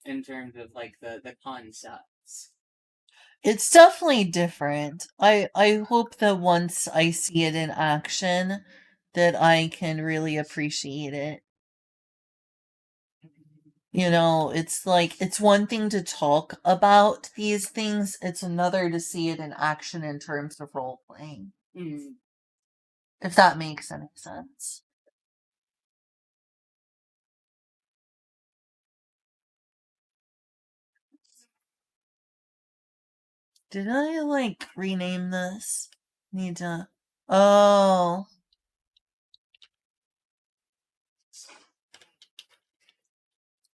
in terms of like the concepts. It's definitely different. I hope that once I see it in action that I can really appreciate it. You know, it's like it's one thing to talk about these things, it's another to see it in action in terms of role playing. Mm. If that makes any sense. Did I like rename this? Need to. Oh,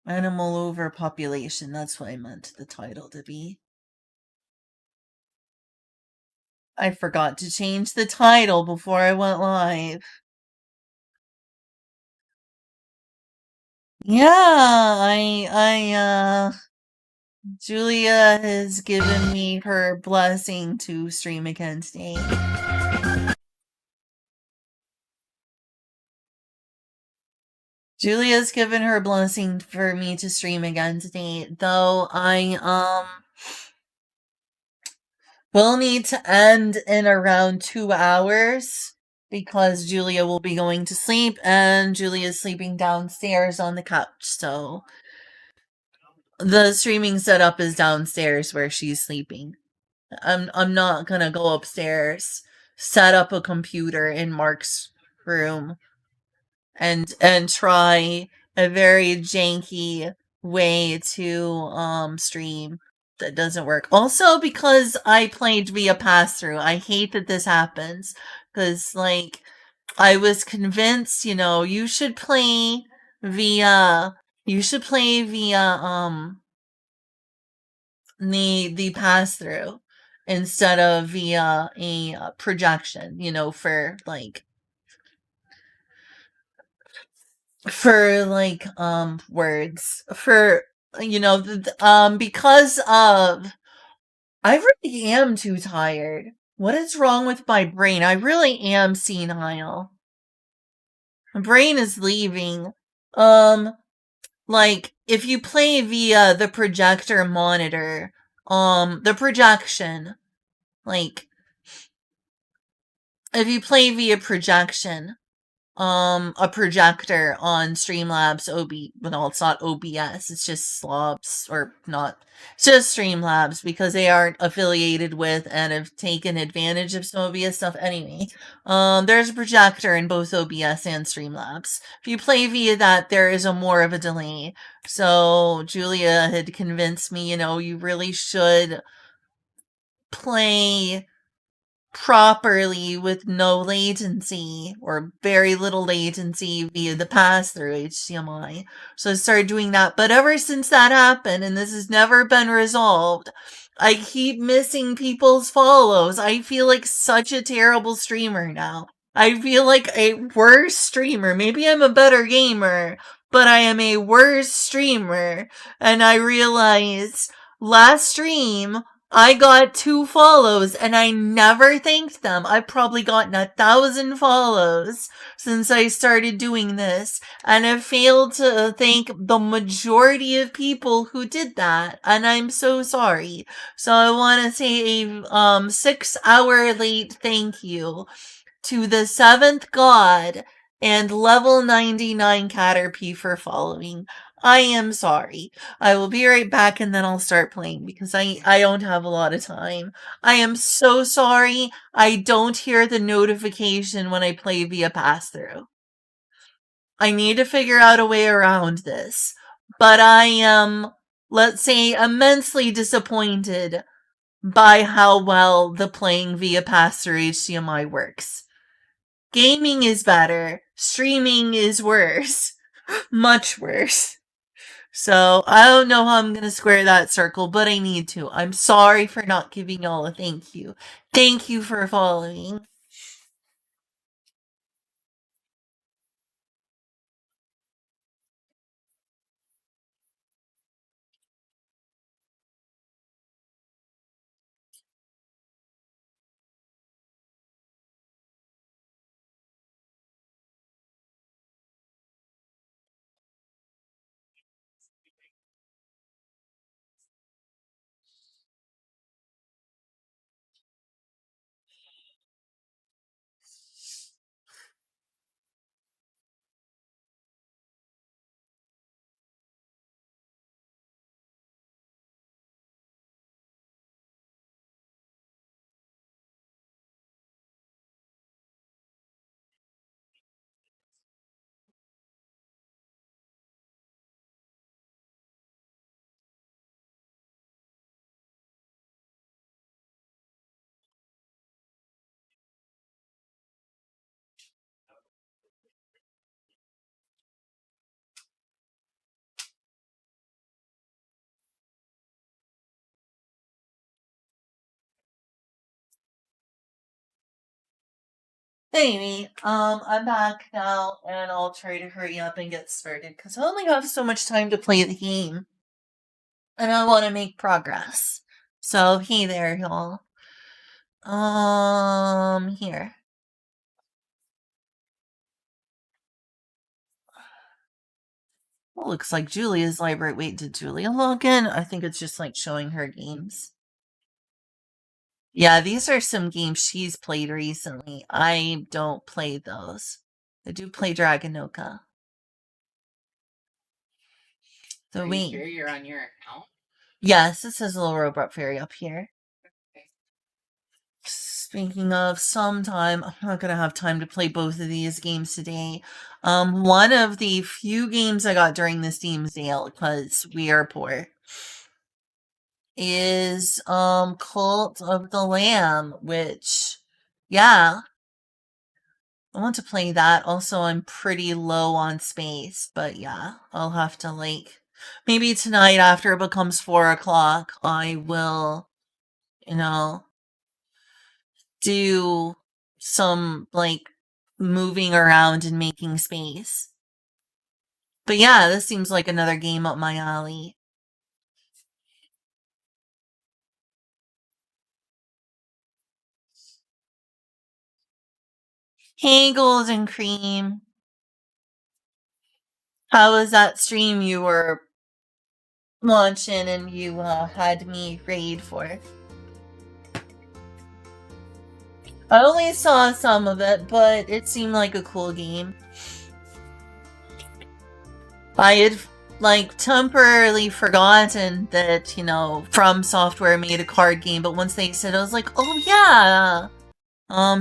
animal overpopulation. That's what I meant the title to be. I forgot to change the title before I went live. Yeah, Julia has given me her blessing to stream again today. Julia's given her blessing for me to stream again today, though I will need to end in around 2 hours because Julia will be going to sleep and Julia's sleeping downstairs on the couch, so the streaming setup is downstairs where she's sleeping. I'm not gonna go upstairs, set up a computer in Mark's room and try a very janky way to stream that doesn't work. Also because I played via pass through. I hate that this happens cuz like I was convinced, you know, via you should play via the pass through instead of via a projection, you know, for like words for you know because of I really am too tired. What is wrong with my brain? I really am senile. My brain is leaving. Um like if you play via the projector monitor, the projection, like if you play via projection, a projector on Streamlabs well, it's not OBS, it's just Slobs, or not, it's just Streamlabs because they aren't affiliated with and have taken advantage of some OBS stuff anyway. There's a projector in both OBS and Streamlabs. If you play via that, there is a more of a delay. So Julia had convinced me, you know, you really should play properly with no latency or very little latency via the pass through HDMI. So I started doing that. But ever since that happened, and this has never been resolved, I keep missing people's follows. I feel like such a terrible streamer now. I feel like a worse streamer. Maybe I'm a better gamer, but I am a worse streamer. And I realize last stream I got 2 follows and I never thanked them. I've probably gotten 1,000 follows since I started doing this and have failed to thank the majority of people who did that. And I'm so sorry. So I want to say a 6 hour late thank you to the seventh god and level 99 Caterpie for following. I am sorry. I will be right back and then I'll start playing because I don't have a lot of time. I am so sorry. I don't hear the notification when I play via pass through. I need to figure out a way around this. But I am, let's say, immensely disappointed by how well the playing via pass through HDMI works. Gaming is better. Streaming is worse. Much worse. So, I don't know how I'm gonna square that circle, but I need to. I'm sorry for not giving y'all a thank you. Thank you for following. Amy, I'm back now, and I'll try to hurry up and get started because I only have so much time to play the game, and I want to make progress. So, hey there, y'all. Here. Well, looks like Julia's library. Wait, did Julia log in? I think it's just like showing her games. Yeah, these are some games she's played recently. I don't play those. I do play Dragonoka. So Are you wait. sure you're on your account? Yes, it says a little robot fairy up here. Speaking of sometime, I'm not gonna have time to play both of these games today. One of the few games I got during the Steam sale, because we are poor, is Cult of the Lamb, which, yeah, I want to play that. Also, I'm pretty low on space, but yeah, I'll have to maybe tonight after it becomes 4 o'clock, I will, you know, do some moving around and making space. But yeah, this seems like another game up my alley. Hey, Golden Cream. How was that stream you were launching and you had me raid for? I only saw some of it, but it seemed like a cool game. I had temporarily forgotten that, From Software made a card game, but once they said, I was like, oh yeah,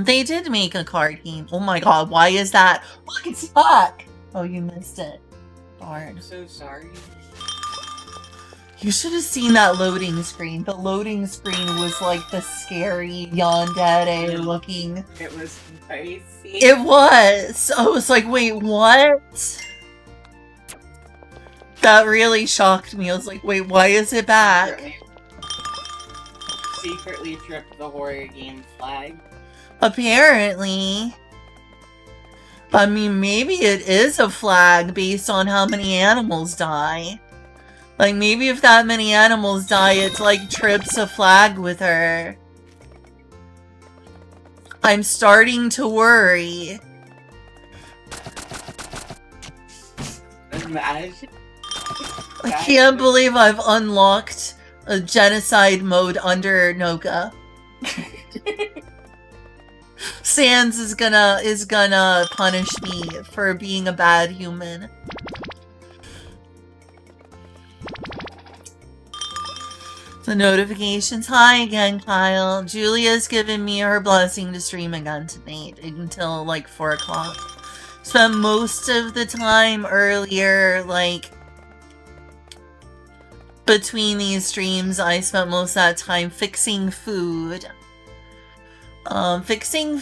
they did make a card game. Oh my god, why is that? What's back? Oh, you missed it. Darn. I'm so sorry. You should have seen that loading screen. The loading screen was like the scary yandere looking. It was spicy. It was. I was like, wait, what? That really shocked me. I was like, wait, why is it back? Secretly tripped the horror game flag. Apparently. I mean, maybe it is a flag based on how many animals die. Like, maybe if that many animals die, it's trips a flag with her. I'm starting to worry. Imagine. I can't believe I've unlocked a genocide mode under Noka. Sans is gonna punish me for being a bad human. The notifications. Hi again, Kyle. Julia's given me her blessing to stream again tonight until 4 o'clock. Spent most of the time earlier, between these streams, I spent most of that time fixing food. And, fixing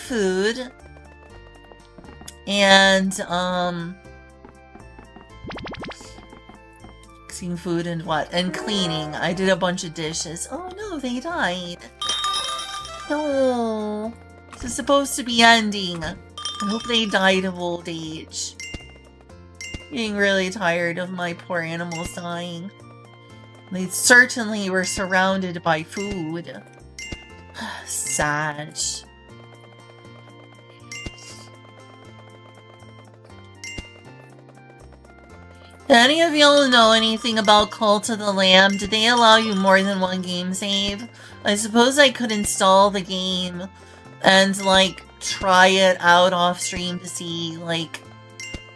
food and what? And cleaning. I did a bunch of dishes. Oh no, they died. No. This is supposed to be ending. I hope they died of old age. Getting really tired of my poor animals dying. They certainly were surrounded by food. Sad. Any of y'all know anything about Cult of the Lamb? Did they allow you more than one game save? I suppose I could install the game and, try it out off stream to see,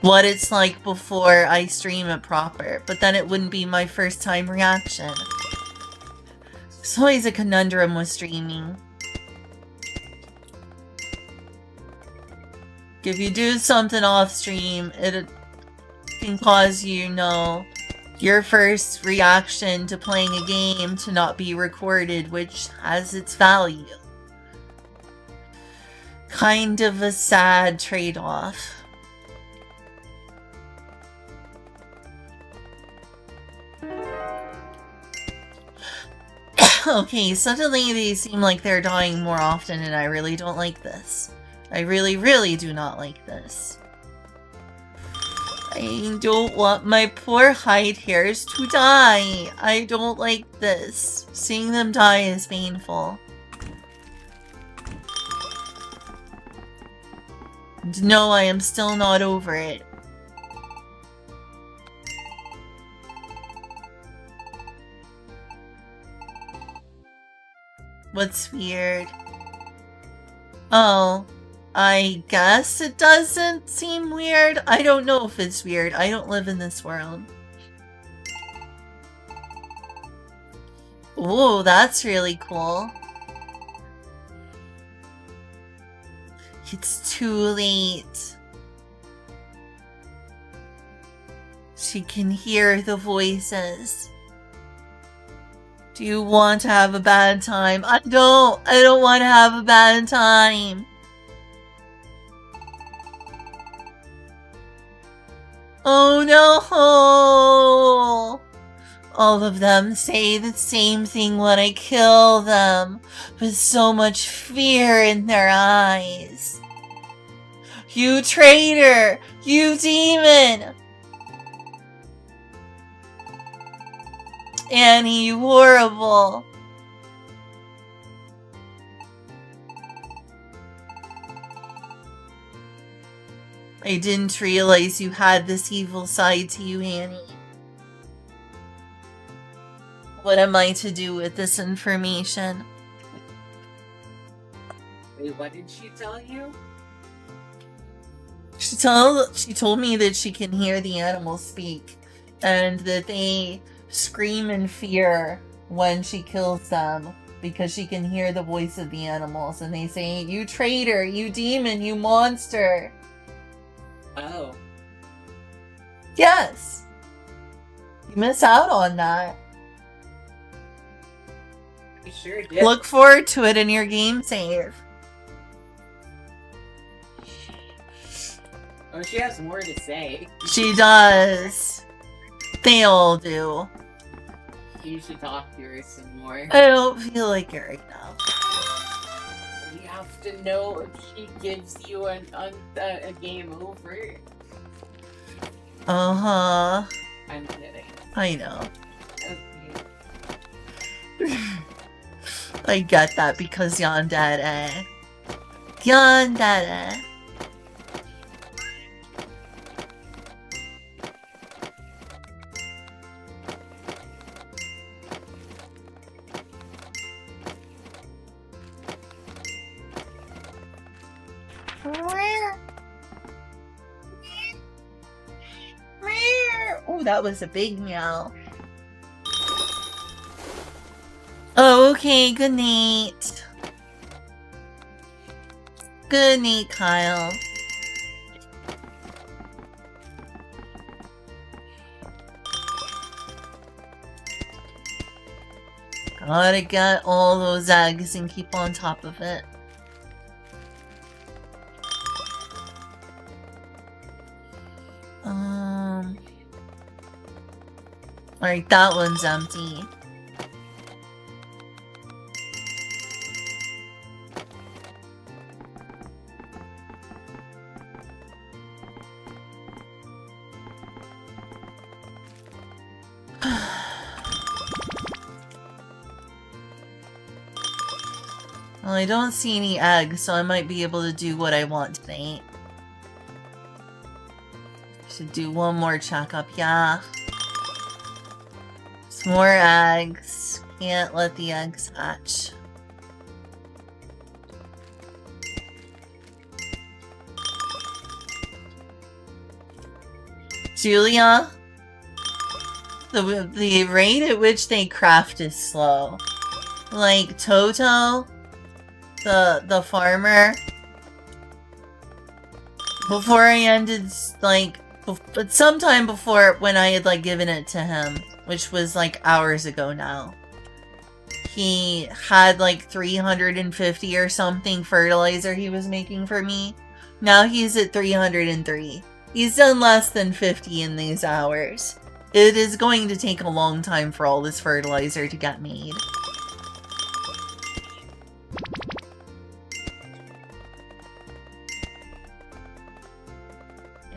what it's like before I stream it proper. But then it wouldn't be my first time reaction. It's always a conundrum with streaming. If you do something off stream, it can cause your first reaction to playing a game to not be recorded, which has its value. Kind of a sad trade-off. Okay, suddenly they seem like they're dying more often and I really don't like this. I really, really do not like this. I don't want my poor hide hairs to die. I don't like this. Seeing them die is painful. And no, I am still not over it. What's weird? Oh, I guess it doesn't seem weird. I don't know if it's weird. I don't live in this world. Ooh, that's really cool. It's too late. She can hear the voices. Do you want to have a bad time? I don't want to have a bad time. Oh no! All of them say the same thing when I kill them, with so much fear in their eyes. You traitor! You demon! Annie, you horrible! I didn't realize you had this evil side to you, Annie. What am I to do with this information? Wait, what did she tell you? She told me that she can hear the animals speak, and that they scream in fear when she kills them, because she can hear the voice of the animals, and they say, "You traitor, you demon, you monster." Oh. Yes. You miss out on that. You sure did. Look forward to it in your game save. Oh, she has more to say. She does. They all do. You should talk to her some more. I don't feel like it right now. We have to know if she gives you a game over. Uh-huh. I'm kidding. I know. Okay. I get that because yandere. Yandere. Oh, that was a big meow. Oh, okay, good night. Good night, Kyle. Gotta get all those eggs and keep on top of it. Alright, that one's empty. Well, I don't see any eggs, so I might be able to do what I want tonight. Should do one more checkup, yeah. Some more eggs. Can't let the eggs hatch. Julia? The rate at which they craft is slow. Like Toto, the farmer. Before I ended, like, but sometime before when I had like given it to him, which was like hours ago now, he had like 350 or something fertilizer he was making for me. Now he's at 303. He's done less than 50 in these hours. It is going to take a long time for all this fertilizer to get made.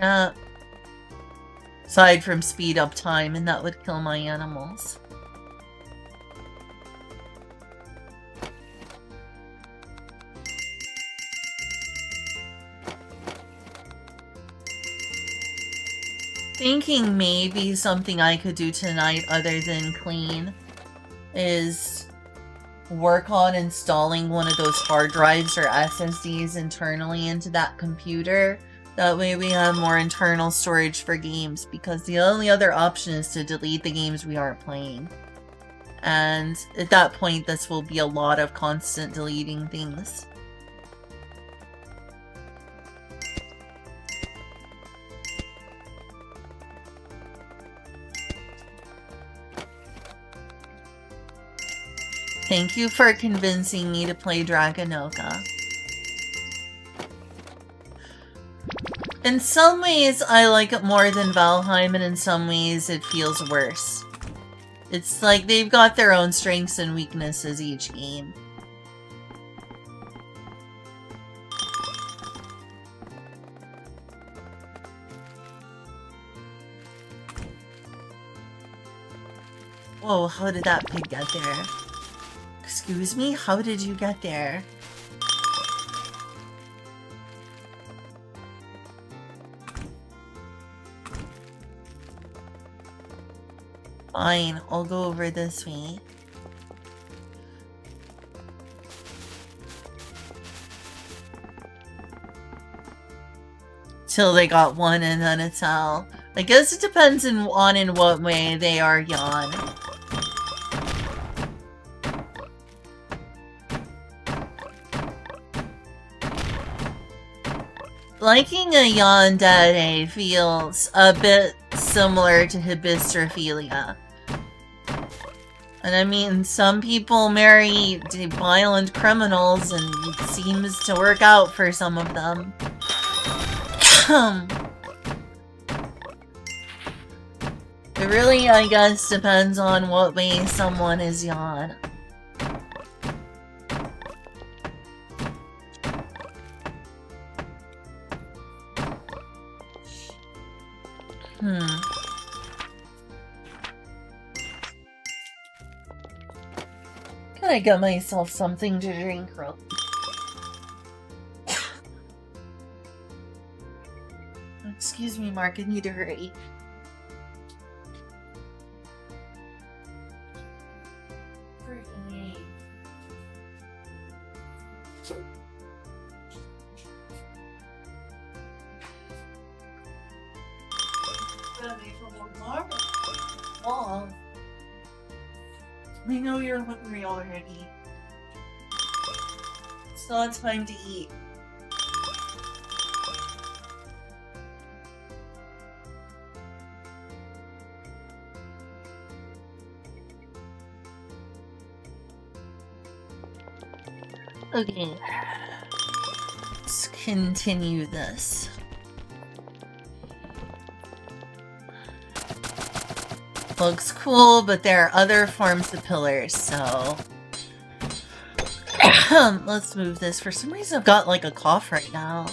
Yeah. Aside from speed up time, and that would kill my animals. Thinking maybe something I could do tonight other than clean is work on installing one of those hard drives or SSDs internally into that computer. That way we have more internal storage for games, because the only other option is to delete the games we aren't playing. And at that point, this will be a lot of constant deleting things. Thank you for convincing me to play Dragonoka. In some ways, I like it more than Valheim, and in some ways, it feels worse. It's like they've got their own strengths and weaknesses each game. Whoa, how did that pig get there? Excuse me? How did you get there? Fine, I'll go over this way. Till they got one and then it's all. I guess it depends on in what way they are yawn. Liking a yandere feels a bit similar to hibistrophilia. And I mean, some people marry violent criminals and it seems to work out for some of them. It really, I guess, depends on what way someone is yawn. Can I get myself something to drink real? Excuse me, Mark, I need to hurry. I know you're hungry already. It's not time to eat. Okay. Let's continue this. Looks cool, but there are other forms of pillars, so... Let's move this. For some reason, I've got, like, a cough right now.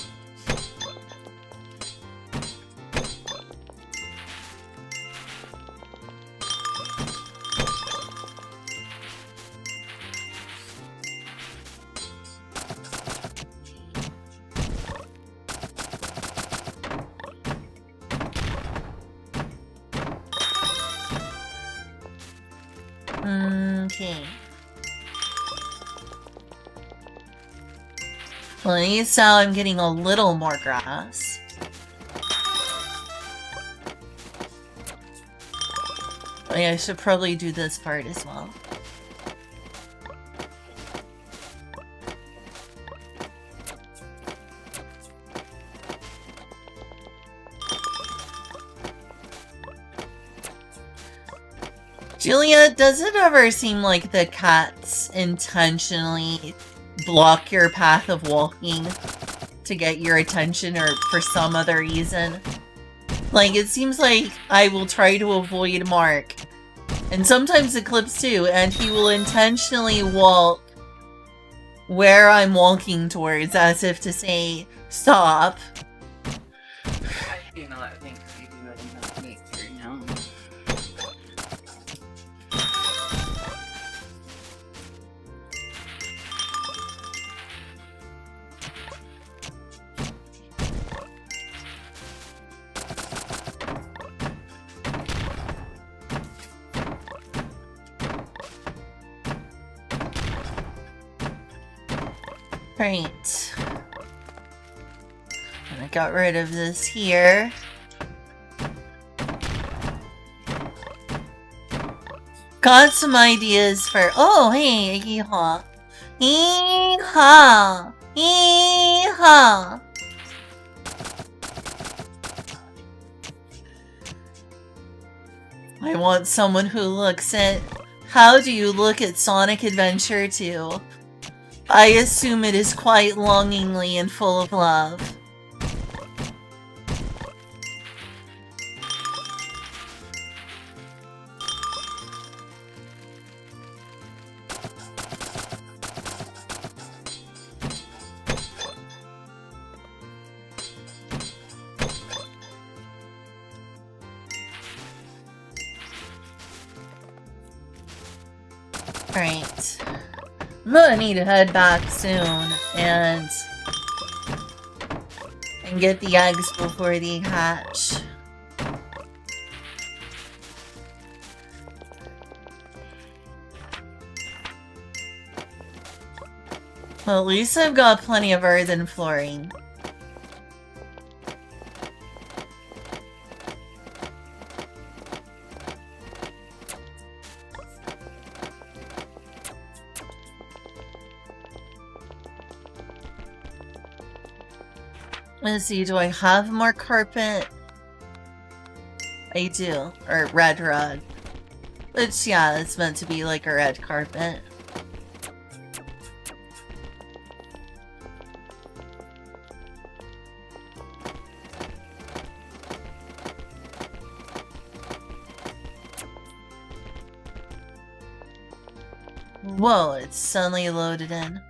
Okay. Well, at least now I'm getting a little more grass. Oh, yeah, I should probably do this part as well. Julia, does it ever seem like the cats intentionally block your path of walking to get your attention or for some other reason? Like, it seems like I will try to avoid Mark, and sometimes Eclipse too, and he will intentionally walk where I'm walking towards as if to say, stop. Right. And I got rid of this here. Got some ideas for. Oh, hey, yeehaw. Yeehaw. Yeehaw. I want someone who looks at. How do you look at Sonic Adventure 2? I assume it is quite longingly and full of love. Right. I'm gonna need to head back soon and get the eggs before they hatch. Well, at least I've got plenty of earthen flooring. Let's see, do I have more carpet? I do. Or red rug. Which, yeah, it's meant to be like a red carpet. Whoa, it's suddenly loaded in.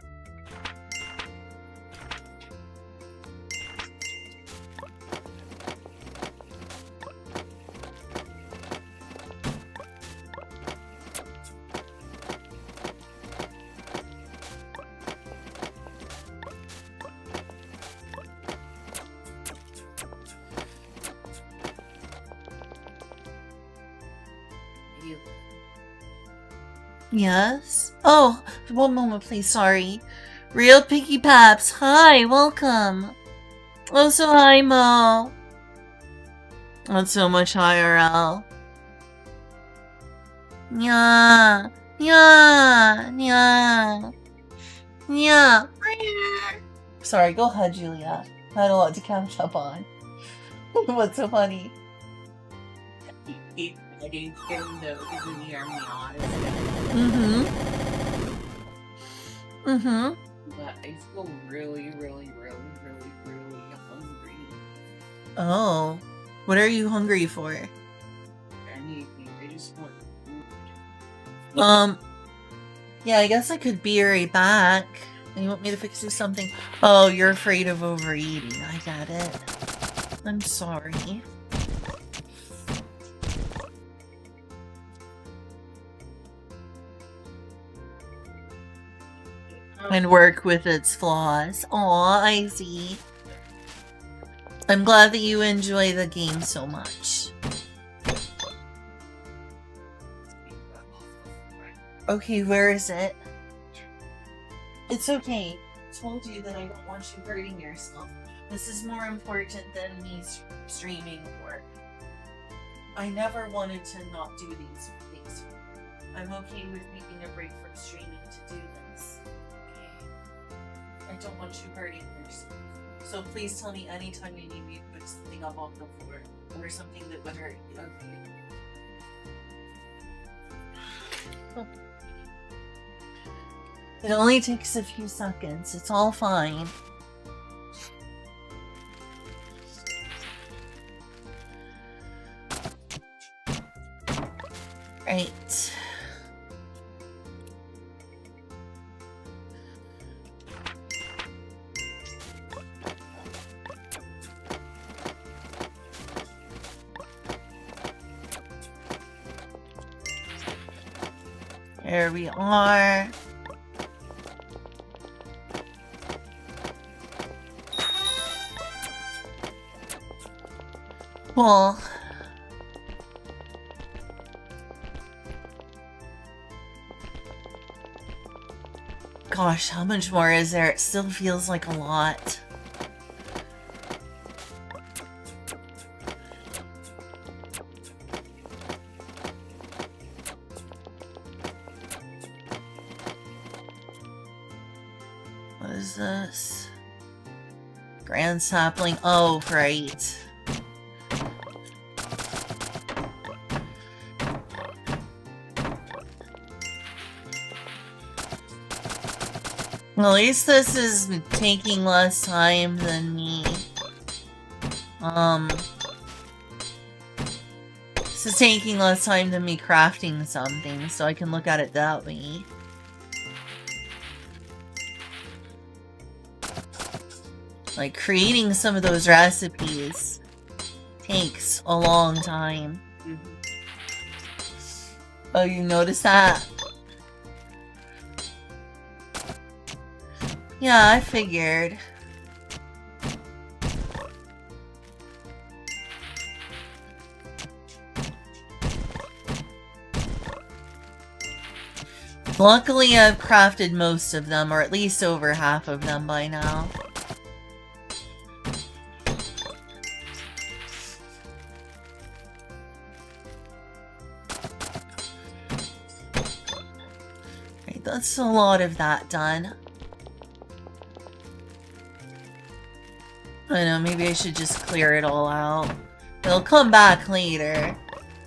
Yes? Oh, one moment please, sorry. Real Picky Paps, hi, welcome. Also, hi, Mo. Not so much IRL. Yeah, yeah, yeah, yeah. Sorry, go ahead, Julia. I had a lot to catch up on. What's so funny? I didn't hear the hear me honest. But I feel really, really, really, really, really hungry. Oh. What are you hungry for? Anything. I just want food. Yeah, I guess I could be right back. You want me to fix you something? Oh, you're afraid of overeating. I got it. I'm sorry. And work with its flaws. Aw, I see. I'm glad that you enjoy the game so much. Okay, where is it? It's okay. I told you that I don't want you hurting yourself. This is more important than me streaming work. I never wanted to not do these things. I'm okay with taking a break from streaming to do this. I don't want you hurting yourself. So please tell me anytime you need me to put something up off the floor or something that would hurt you. Okay. It only takes a few seconds. It's all fine. Right. There we are. Cool. Gosh, how much more is there? It still feels like a lot. What is this? Grand sapling. Oh, right. Well, at least this is taking less time than me. This is taking less time than me crafting something, so I can look at it that way. Like, creating some of those recipes takes a long time. Oh, you noticed that? Yeah, I figured. Luckily, I've crafted most of them, or at least over half of them by now. Right, that's a lot of that done. I know, maybe I should just clear it all out. It'll come back later.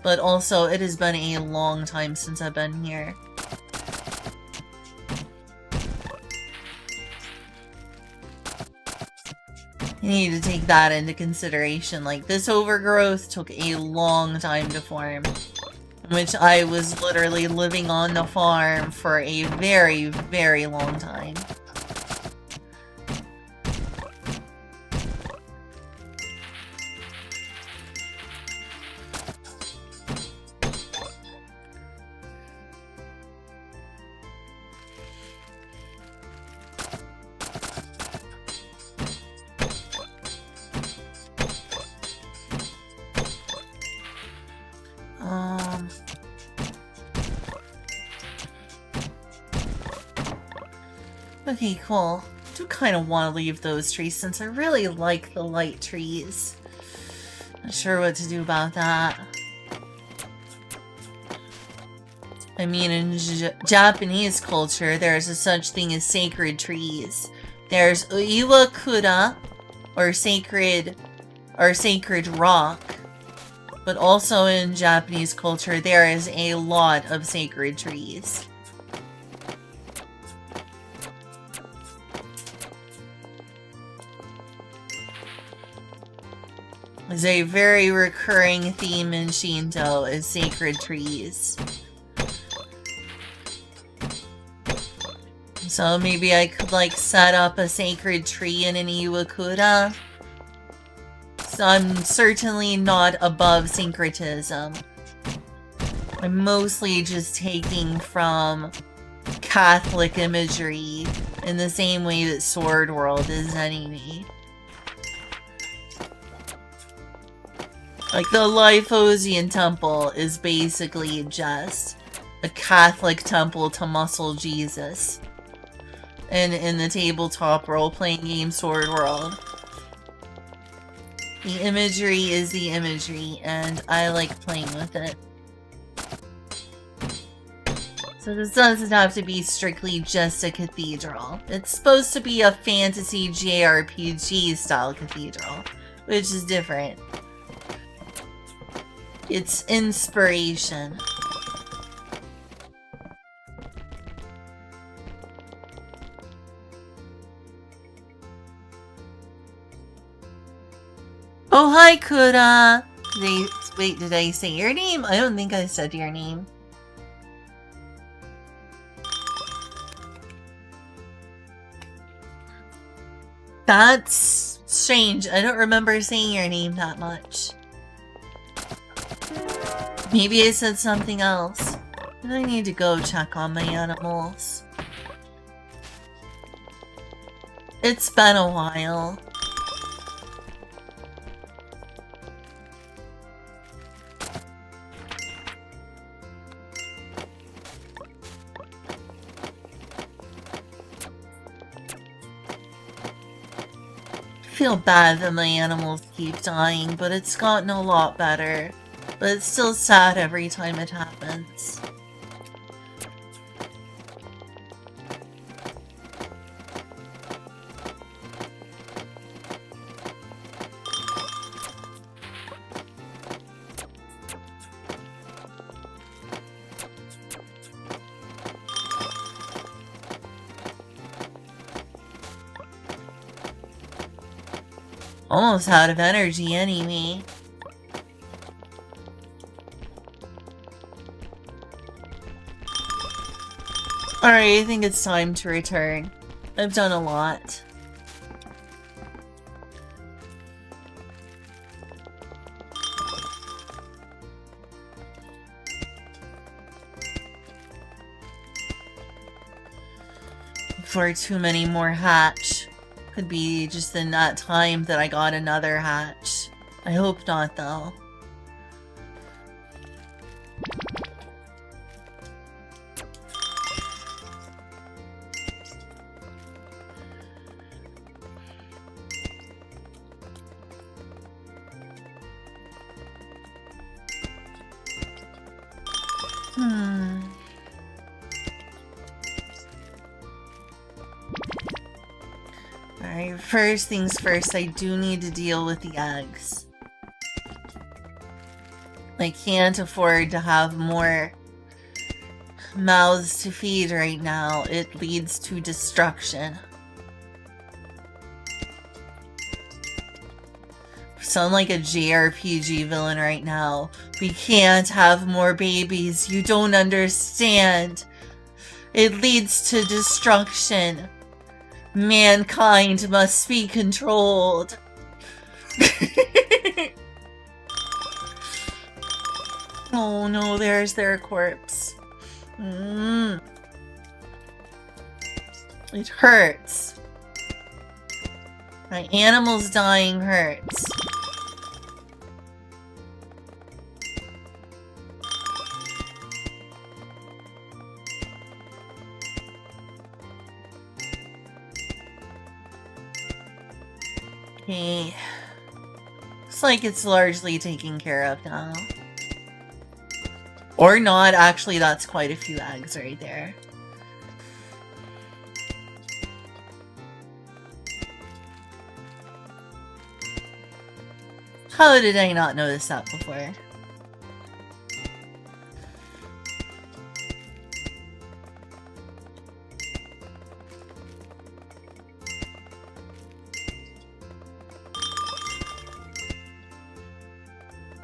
But also, it has been a long time since I've been here. You need to take that into consideration. Like, this overgrowth took a long time to form. Which I was literally living on the farm for a very, very long time. Okay, cool. I do kind of want to leave those trees since I really like the light trees. Not sure what to do about that. I mean, in Japanese culture, there's a such thing as sacred trees. There's Iwakura, or sacred rock. But also in Japanese culture, there is a lot of sacred trees. It's a very recurring theme in Shinto is sacred trees. So maybe I could like set up a sacred tree in an Iwakura. So I'm certainly not above syncretism. I'm mostly just taking from Catholic imagery in the same way that Sword World is anyway. Like, the Lyphosian Temple is basically just a Catholic temple to muscle Jesus. And in the tabletop role-playing game Sword World. The imagery is the imagery, and I like playing with it. So this doesn't have to be strictly just a cathedral. It's supposed to be a fantasy JRPG style cathedral, which is different. It's inspiration. Oh, hi, Kura! Wait, did I say your name? I don't think I said your name. That's strange. I don't remember saying your name that much. Maybe I said something else. And I need to go check on my animals. It's been a while. feel bad that my animals keep dying, but it's gotten a lot better. But it's still sad every time it happens. Almost out of energy anyway. Alright, I think it's time to return. I've done a lot. Before too many more hatch. Could be just in that time that I got another hatch. I hope not, though. Alright, first things first, I do need to deal with the eggs. I can't afford to have more mouths to feed right now. It leads to destruction. Sound like a JRPG villain right now. We can't have more babies. You don't understand. It leads to destruction. Mankind must be controlled. Oh no, there's their corpse. It hurts. My animals dying hurts. Okay. Looks like it's largely taken care of now. Or not, actually that's quite a few eggs right there. How did I not notice that before?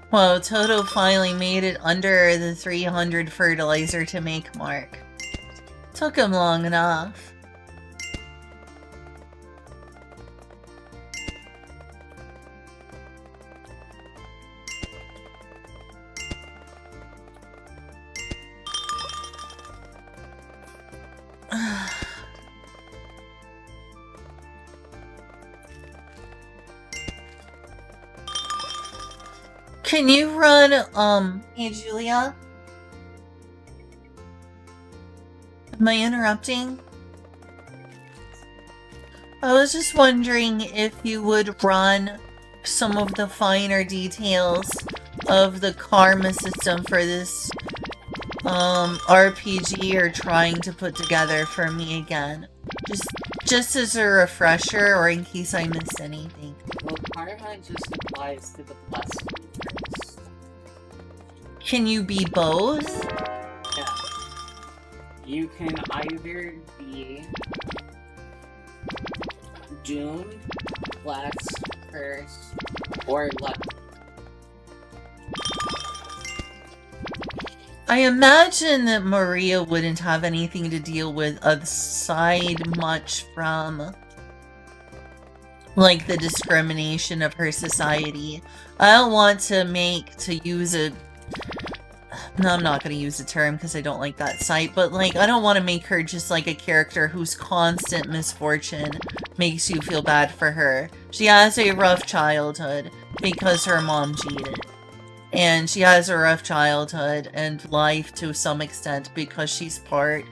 Whoa, Toto finally made it under the 300 fertilizer to make mark. Took him long enough. Can you run, hey Julia? Am I interrupting? I was just wondering if you would run some of the finer details of the karma system for this, RPG you're trying to put together for me again. Just as a refresher, or in case I missed anything. Well, karma just applies to the blessing first. Can you be both? Yeah. You can either be doomed, blessed, cursed, or lucky. I imagine that Maria wouldn't have anything to deal with aside much from, like, the discrimination of her society. I don't want to use a... No, I'm not going to use the term because I don't like that site, but, like, I don't want to make her just, like, a character whose constant misfortune makes you feel bad for her. She has a rough childhood because her mom cheated. And she has a rough childhood and life to some extent because she's part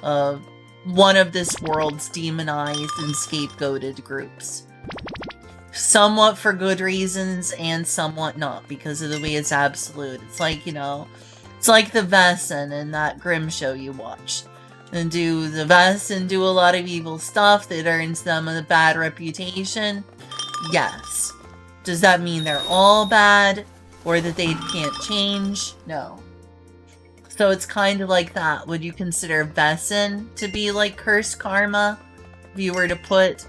of one of this world's demonized and scapegoated groups. somewhat for good reasons and somewhat not because of the way it's absolute. It's like, you know, it's like the Vesson in that Grimm show you watched. And do the Vesson do a lot of evil stuff that earns them a bad reputation? Yes. Does that mean they're all bad or that they can't change? No. So it's kind of like that. Would you consider Vesson to be like cursed karma? If you were to put,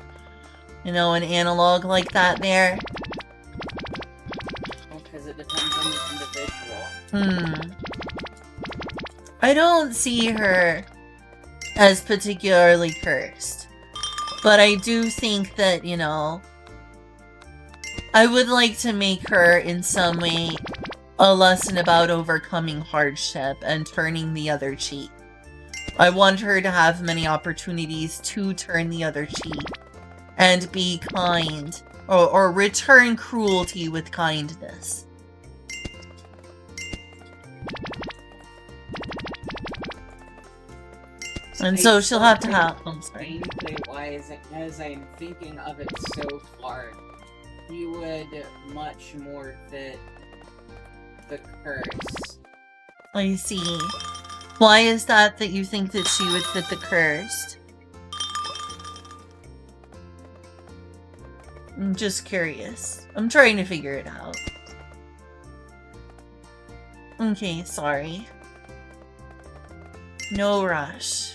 you know, an analog like that there? Because it depends on the individual. I don't see her as particularly cursed. But I do think that, you know, I would like to make her in some way a lesson about overcoming hardship and turning the other cheek. I want her to have many opportunities to turn the other cheek and be kind or return cruelty with kindness. And so she'll have to have... I'm sorry. Gameplay-wise, as I'm thinking of it so far, you would much more fit the curse. I see. Why is that you think that she would fit the cursed? I'm just curious. I'm trying to figure it out. Okay, sorry. No rush.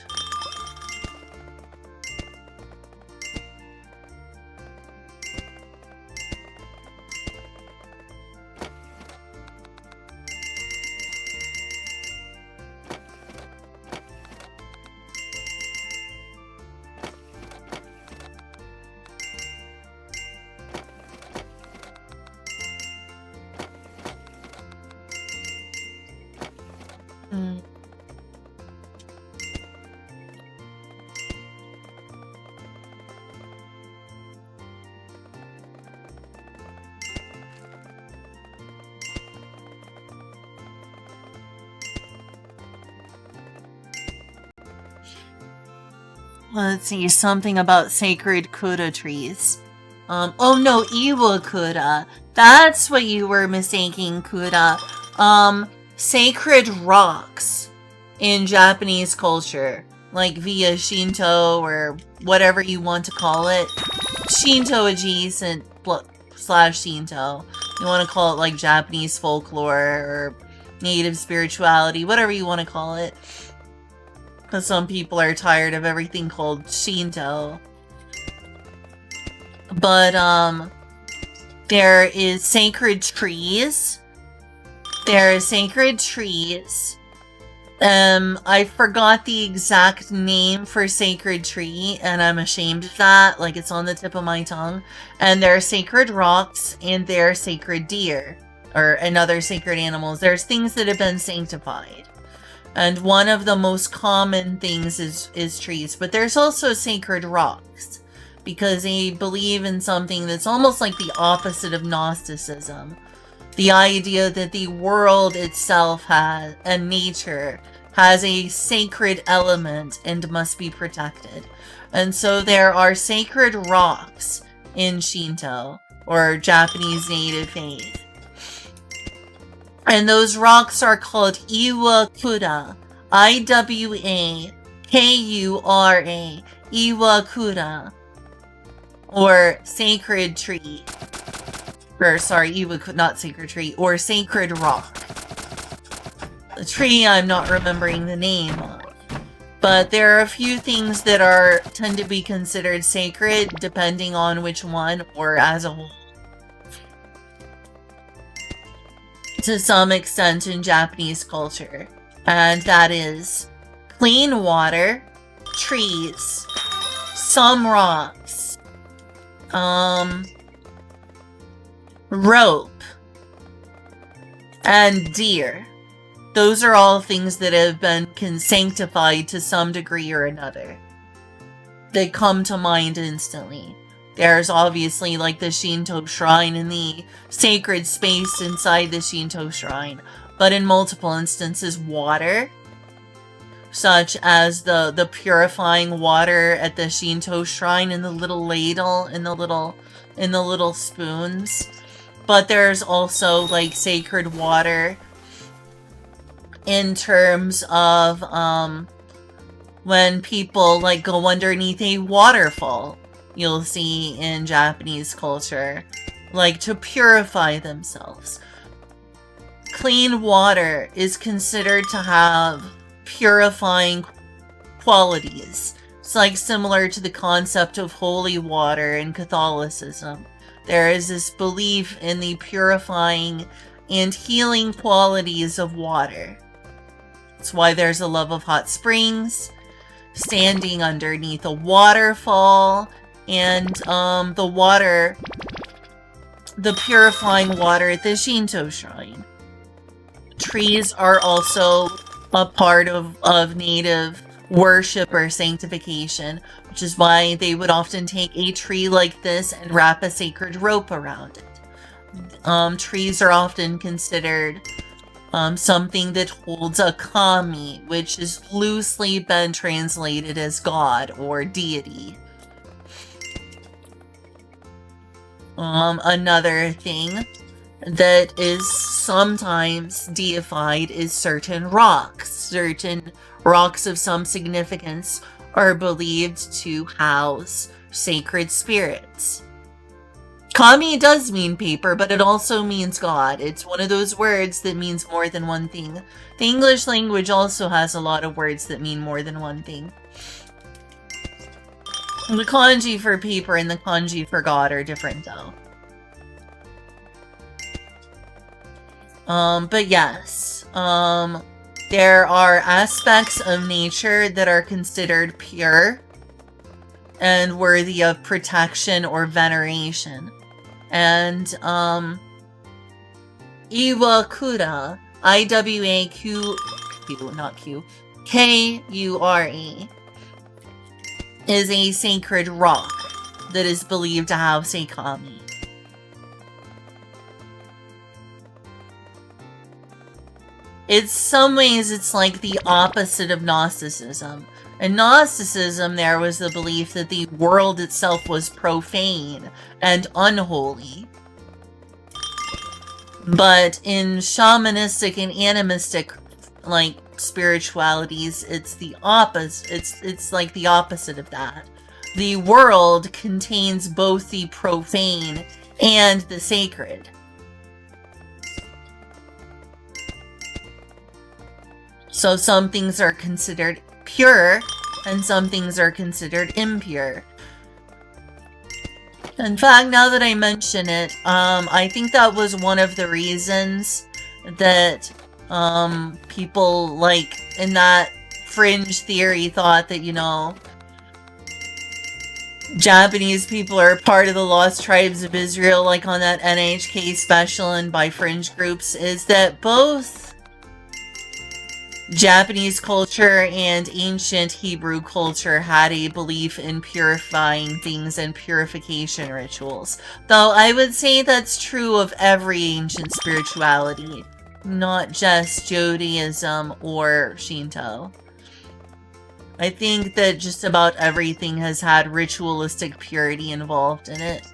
Let's see, something about sacred Kuda trees. Oh no, Iwakura. That's what you were mistaking, Kuda. Sacred rocks in Japanese culture. Like via Shinto or whatever you want to call it. Shinto adjacent slash Shinto. You want to call it like Japanese folklore or native spirituality, whatever you want to call it. Because some people are tired of everything called Shinto. But, there is sacred trees. There are sacred trees. I forgot the exact name for sacred tree, and I'm ashamed of that. Like, it's on the tip of my tongue. And there are sacred rocks, and there are sacred deer. And other sacred animals. There's things that have been sanctified. And one of the most common things is trees. But there's also sacred rocks. Because they believe in something that's almost like the opposite of Gnosticism. The idea that the world itself has, and nature, has a sacred element and must be protected. And so there are sacred rocks in Shinto, or Japanese native faith. And those rocks are called Iwakura. I-W-A-K-U-R-A. Iwakura. Or sacred tree. Or, sorry, Iwakura, not sacred tree. Or sacred rock. The tree I'm not remembering the name of. But there are a few things that tend to be considered sacred, depending on which one, or as a whole. To some extent in Japanese culture. And that is clean water, trees, some rocks, rope, and deer. Those are all things that have been sanctified to some degree or another. They come to mind instantly. There's obviously like the Shinto shrine and the sacred space inside the Shinto shrine. But in multiple instances, water, such as the purifying water at the Shinto shrine in the little ladle, in the little spoons. But there's also like sacred water in terms of when people like go underneath a waterfall, you'll see in Japanese culture, like to purify themselves. Clean water is considered to have purifying qualities. It's like similar to the concept of holy water in Catholicism. There is this belief in the purifying and healing qualities of water. That's why there's a love of hot springs, standing underneath a waterfall, and the purifying water at the Shinto shrine. Trees are also a part of native worship or sanctification, which is why they would often take a tree like this and wrap a sacred rope around it. Trees are often considered something that holds a kami, which is loosely been translated as God or deity. Another thing that is sometimes deified is certain rocks. Certain rocks of some significance are believed to house sacred spirits. Kami does mean paper, but it also means God. It's one of those words that means more than one thing. The English language also has a lot of words that mean more than one thing. The kanji for paper and the kanji for God are different though. But yes, there are aspects of nature that are considered pure and worthy of protection or veneration. And, Iwakura, K-U-R-E, is a sacred rock that is believed to house a kami. In some ways, it's like the opposite of Gnosticism. In Gnosticism, there was the belief that the world itself was profane and unholy. But in shamanistic and animistic, like, spiritualities, it's the opposite. It's like the opposite of that. The world contains both the profane and the sacred. So some things are considered pure, and some things are considered impure. In fact, now that I mention it, I think that was one of the reasons that people, like, in that fringe theory thought that, you know, Japanese people are part of the Lost Tribes of Israel, like on that NHK special and by fringe groups, is that both Japanese culture and ancient Hebrew culture had a belief in purifying things and purification rituals. Though I would say that's true of every ancient spirituality, not just Judaism or Shinto. I think that just about everything has had ritualistic purity involved in it.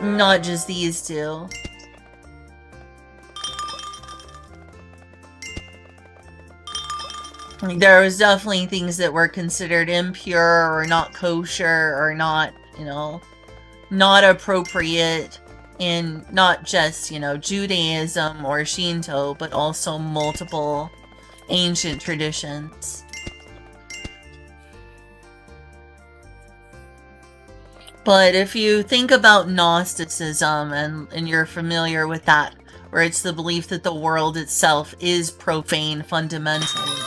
Not just these two. There was definitely things that were considered impure or not kosher or not, you know, not appropriate in not just, you know, Judaism or Shinto, but also multiple ancient traditions. But if you think about Gnosticism and you're familiar with that, where it's the belief that the world itself is profane fundamentally,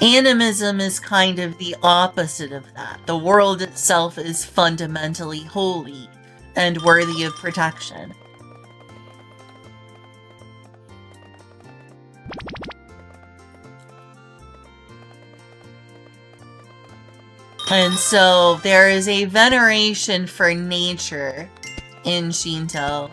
animism is kind of the opposite of that. The world itself is fundamentally holy and worthy of protection. And so there is a veneration for nature in Shinto.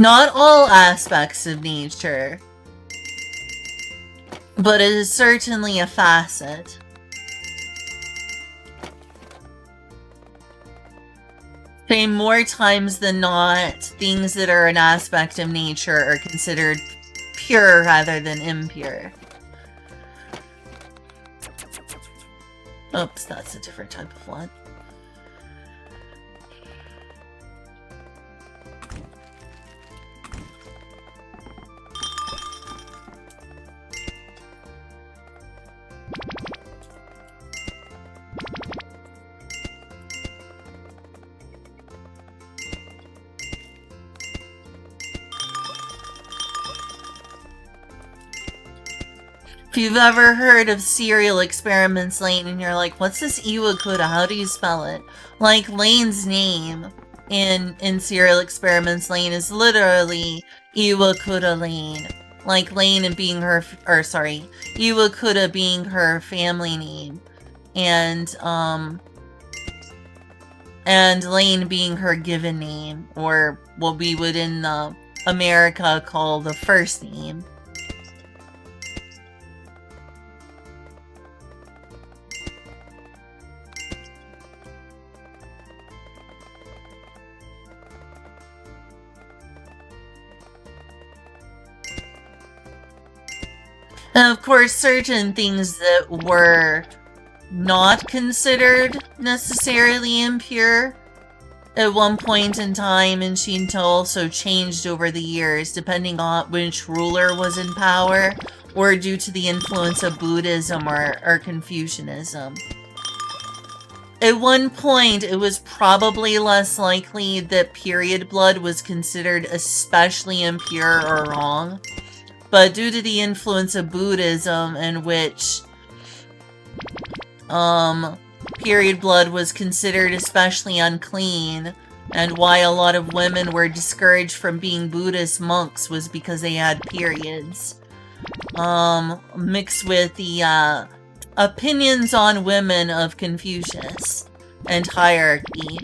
Not all aspects of nature, but it is certainly a facet. Say more times than not, things that are an aspect of nature are considered pure rather than impure. Oops, that's a different type of one. If you've ever heard of Serial Experiments Lane and you're like, what's this Iwakura? How do you spell it? Like, Lane's name in Serial Experiments Lane is literally Iwakura Lane. Like, Lane and being her, or sorry, Iwakura being her family name. And Lane being her given name, or what we would in America call the first name. And of course, certain things that were not considered necessarily impure at one point in time in Shinto also changed over the years, depending on which ruler was in power, or due to the influence of Buddhism or Confucianism. At one point, it was probably less likely that period blood was considered especially impure or wrong. But due to the influence of Buddhism, in which period blood was considered especially unclean, and why a lot of women were discouraged from being Buddhist monks was because they had periods. Mixed with the opinions on women of Confucius and hierarchy.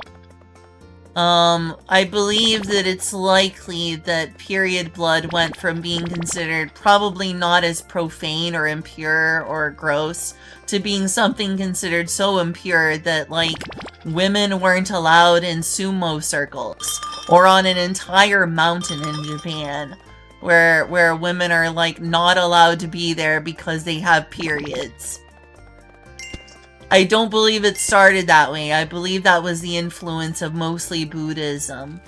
I believe that it's likely that period blood went from being considered probably not as profane or impure or gross to being something considered so impure that, like, women weren't allowed in sumo circles or on an entire mountain in Japan where women are, like, not allowed to be there because they have periods. I don't believe it started that way. I believe that was the influence of mostly Buddhism.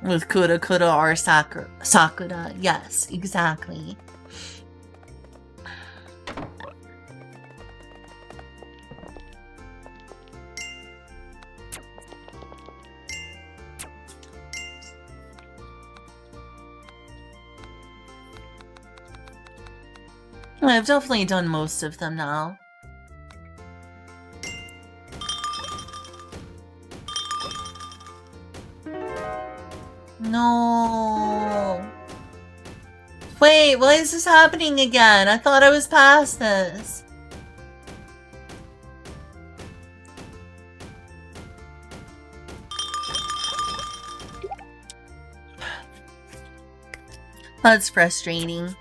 With Kura Kura or Sakura. Yes, exactly. I've definitely done most of them now. No. Wait, why is this happening again? I thought I was past this. That's frustrating.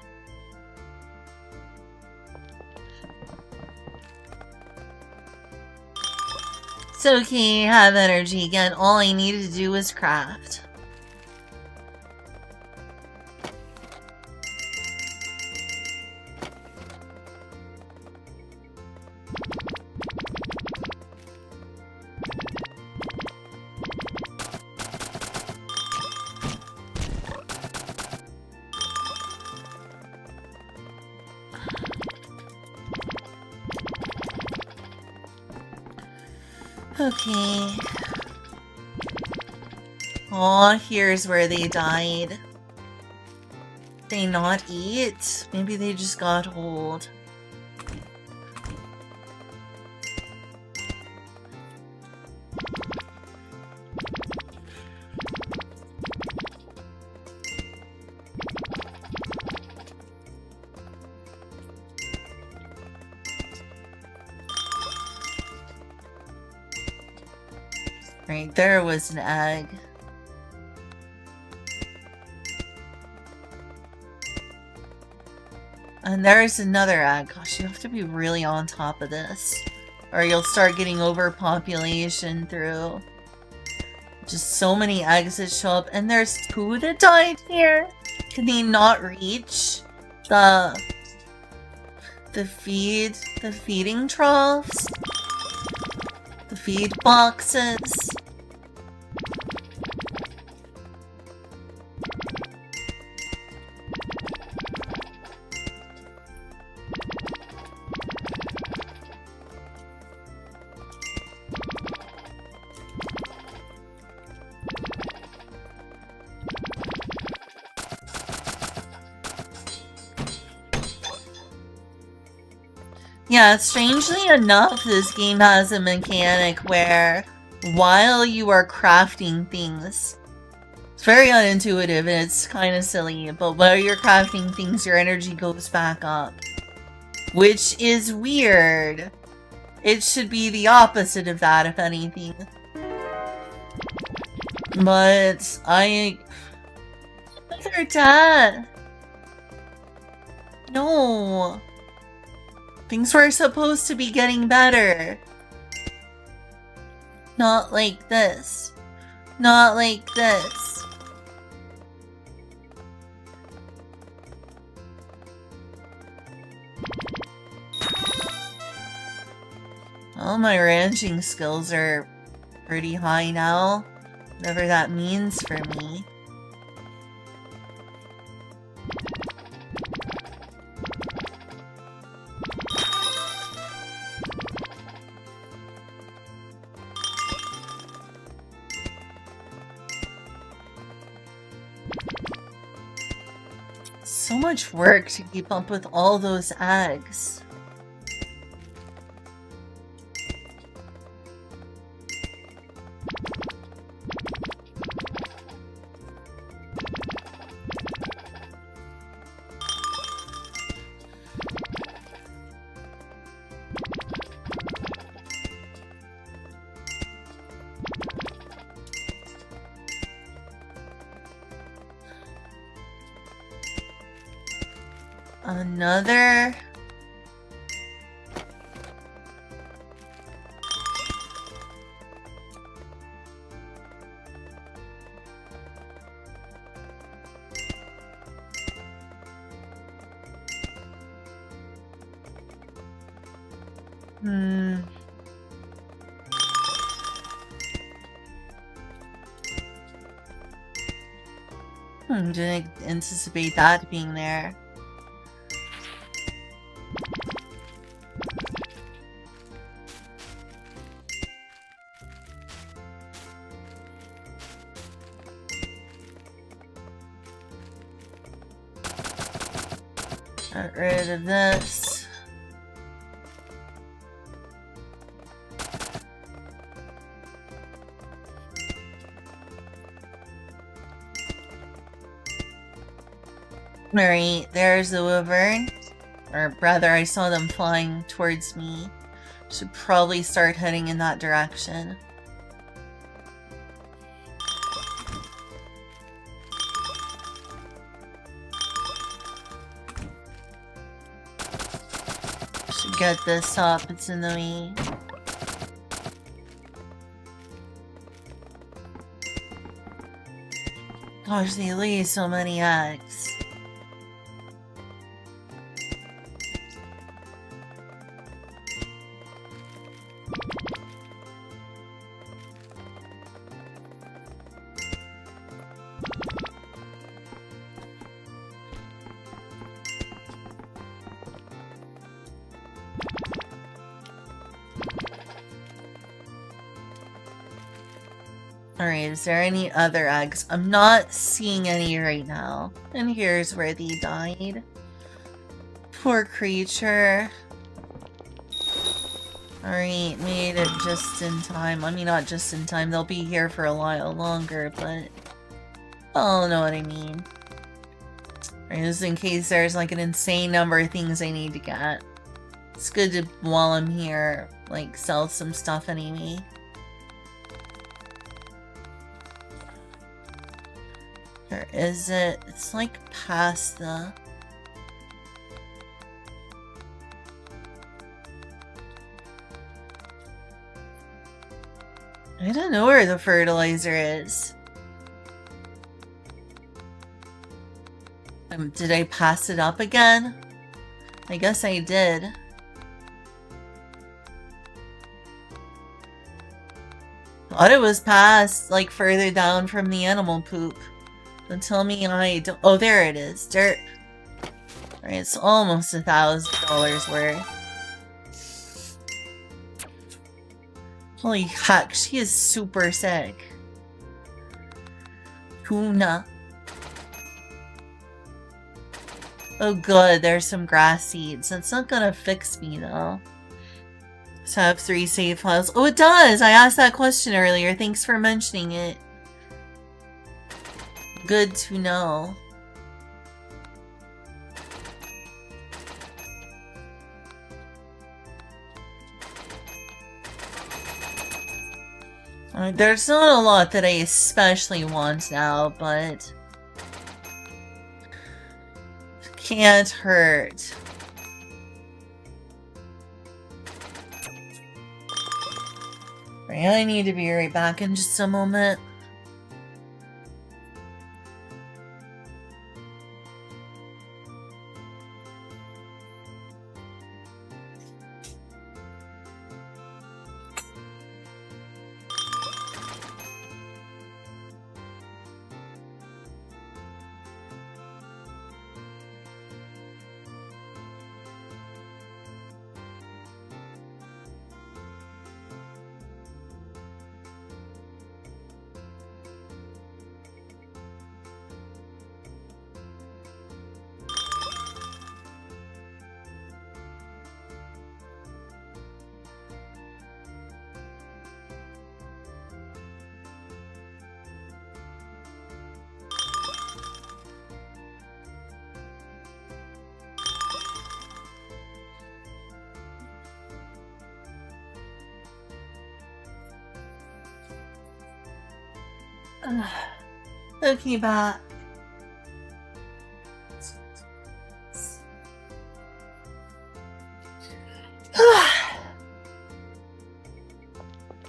It's okay, have energy again. All I needed to do was craft. Okay. Aw, here's where they died. They not eat? Maybe they just got old. Right, there was an egg. And there's another egg. Gosh, you have to be really on top of this, or you'll start getting overpopulation through. Just so many eggs that show up, and there's 2 that died here. Can they not reach the feeding troughs? The feed boxes? Yeah, strangely enough, this game has a mechanic where while you are crafting things, it's very unintuitive and it's kind of silly, but while you're crafting things, your energy goes back up. Which is weird. It should be the opposite of that, if anything. But They're dead. No. Things were supposed to be getting better. Not like this. Not like this. Well, my ranching skills are pretty high now. Whatever that means for me. So much work to keep up with all those eggs. Another... Didn't anticipate that being there. Get rid of this. Alright, there's the wyvern. Or rather, I saw them flying towards me. Should probably start heading in that direction. Should get this up, it's in the way. Gosh, they lay so many eggs. Alright, is there any other eggs? I'm not seeing any right now. And here's where they died. Poor creature. Alright, made it just in time. I mean, not just in time. They'll be here for a while longer, but... I'll know what I mean. Alright, just in case there's like an insane number of things I need to get. It's good to, while I'm here, like, sell some stuff anyway. Or is it? It's like past the... I don't know where the fertilizer is. Did I pass it up again? I guess I did. Thought it was past, like, further down from the animal poop. Don't tell me I don't... Oh, there it is. Dirt. Alright, it's almost $1,000 worth. Holy heck, she is super sick. Tuna. Oh good, there's some grass seeds. That's not gonna fix me though. So I have 3 save files. Oh, it does! I asked that question earlier. Thanks for mentioning it. Good to know. There's not a lot that I especially want now, but can't hurt. Right, I need to be right back in just a moment. Okay, back.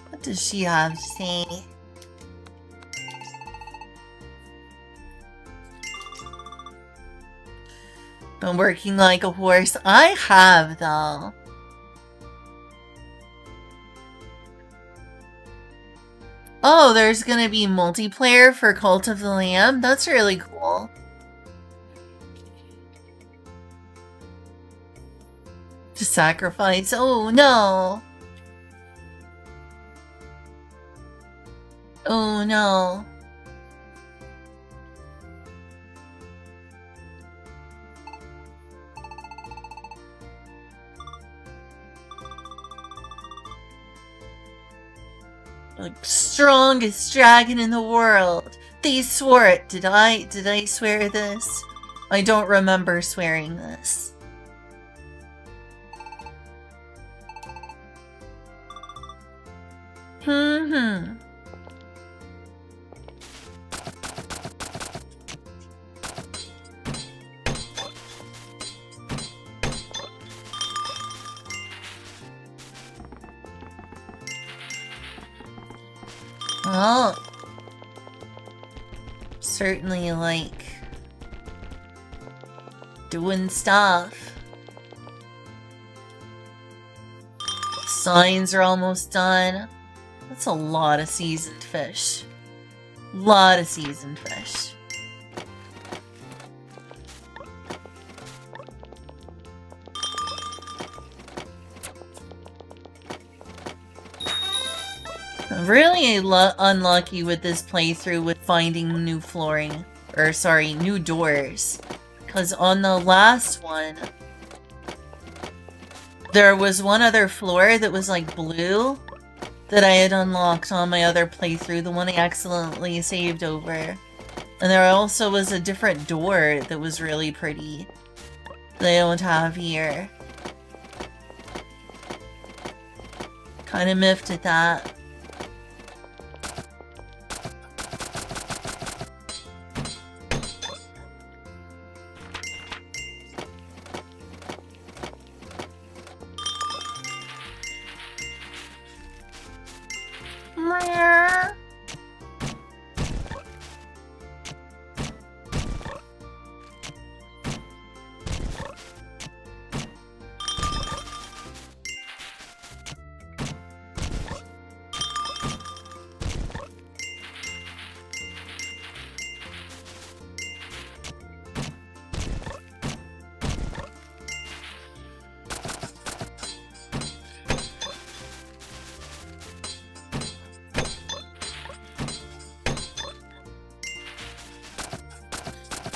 What does she have to say? Been working like a horse. I have, though. Oh, there's gonna be multiplayer for Cult of the Lamb? That's really cool. To sacrifice. Oh, no. Oh, no. Like, strongest dragon in the world. They swore it. Did I swear this? I don't remember swearing this. Well, certainly like doing stuff. Signs are almost done. That's a lot of seasoned fish. Lot of seasoned fish. I'm really unlucky with this playthrough with finding new flooring. Or sorry, new doors. Because on the last one, there was one other floor that was like blue that I had unlocked on my other playthrough, the one I accidentally saved over. And there also was a different door that was really pretty that I don't have here. Kinda miffed at that. Meow.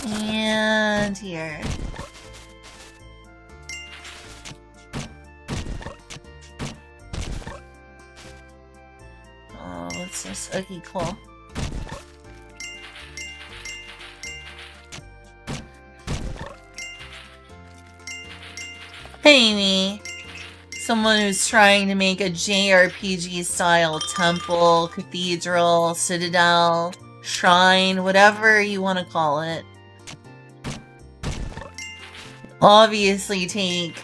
And here. Oh, what's this? Okay, cool. Hey, me. Someone who's trying to make a JRPG style temple, cathedral, citadel, shrine, whatever you want to call it. Obviously take,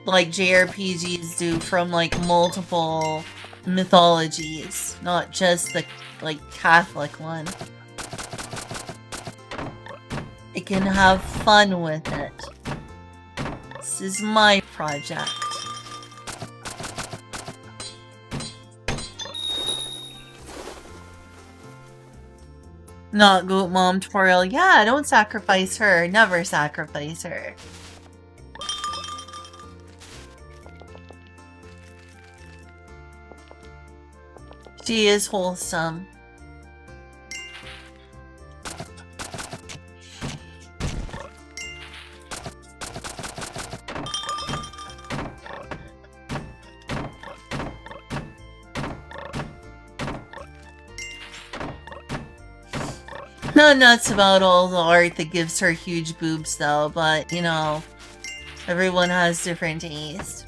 like JRPGs do, from like multiple mythologies, not just the like Catholic one. It can have fun with it. This is my project. Not Goat Mom tutorial. Yeah, don't sacrifice her. Never sacrifice her. She is wholesome. Not nuts about all the art that gives her huge boobs though, but you know, everyone has different taste.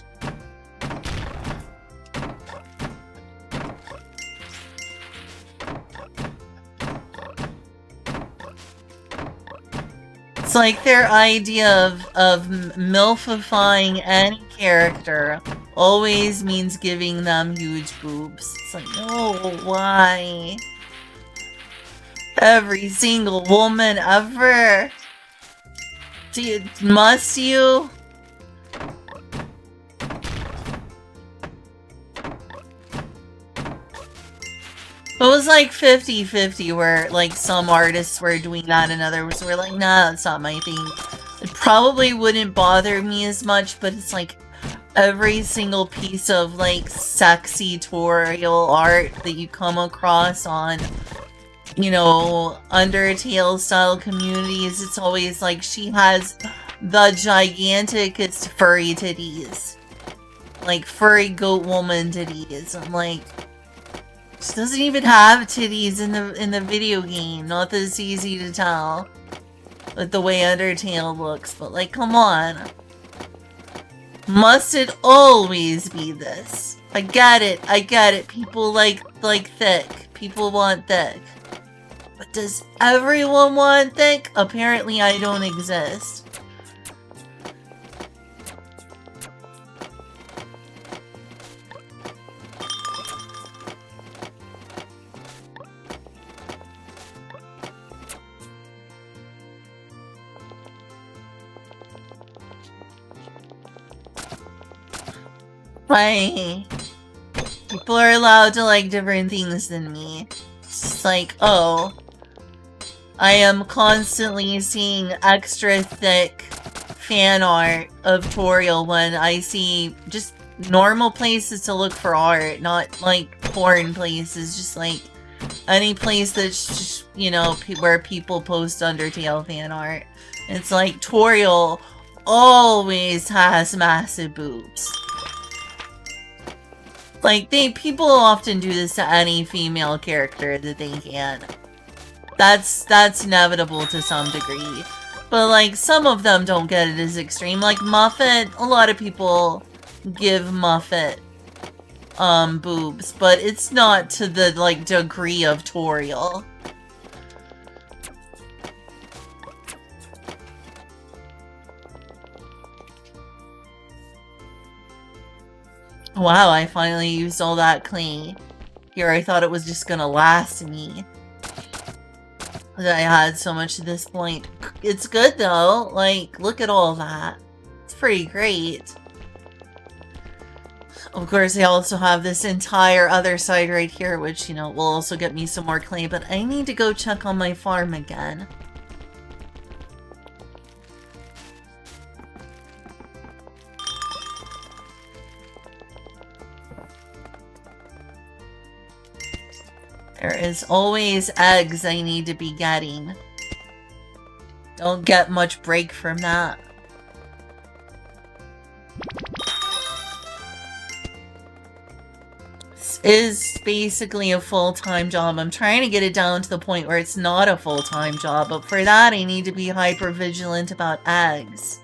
It's like their idea of milfifying any character always means giving them huge boobs. It's like, no, why? Every single woman ever. Must you? It was like 50-50 where like some artists were doing that and others were like, nah, that's not my thing. It probably wouldn't bother me as much, but it's like every single piece of like sexy tutorial art that you come across on, you know, Undertale style communities, it's always like she has the giganticest furry titties. Like furry goat woman titties. I'm like, she doesn't even have titties in the video game. Not that it's easy to tell with the way Undertale looks, but like, come on. Must it always be this? I get it. People like thick. People want thick. But does everyone want thick? Apparently I don't exist. Why? People are allowed to like different things than me. It's just like, oh, I am constantly seeing extra thick fan art of Toriel when I see just normal places to look for art, not like porn places, just like any place that's just, you know, where people post Undertale fan art. It's like Toriel always has massive boobs. Like, people often do this to any female character that they can. That's inevitable to some degree. But, like, some of them don't get it as extreme. Like, Muffet, a lot of people give Muffet, boobs. But it's not to the, like, degree of Toriel. Wow, I finally used all that clay. Here, I thought it was just gonna last me. That I had so much at this point. It's good though. Like, look at all that. It's pretty great. Of course, I also have this entire other side right here, which, you know, will also get me some more clay, but I need to go check on my farm again. There is always eggs I need to be getting. Don't get much break from that. This is basically a full-time job. I'm trying to get it down to the point where it's not a full-time job, but for that I need to be hyper-vigilant about eggs.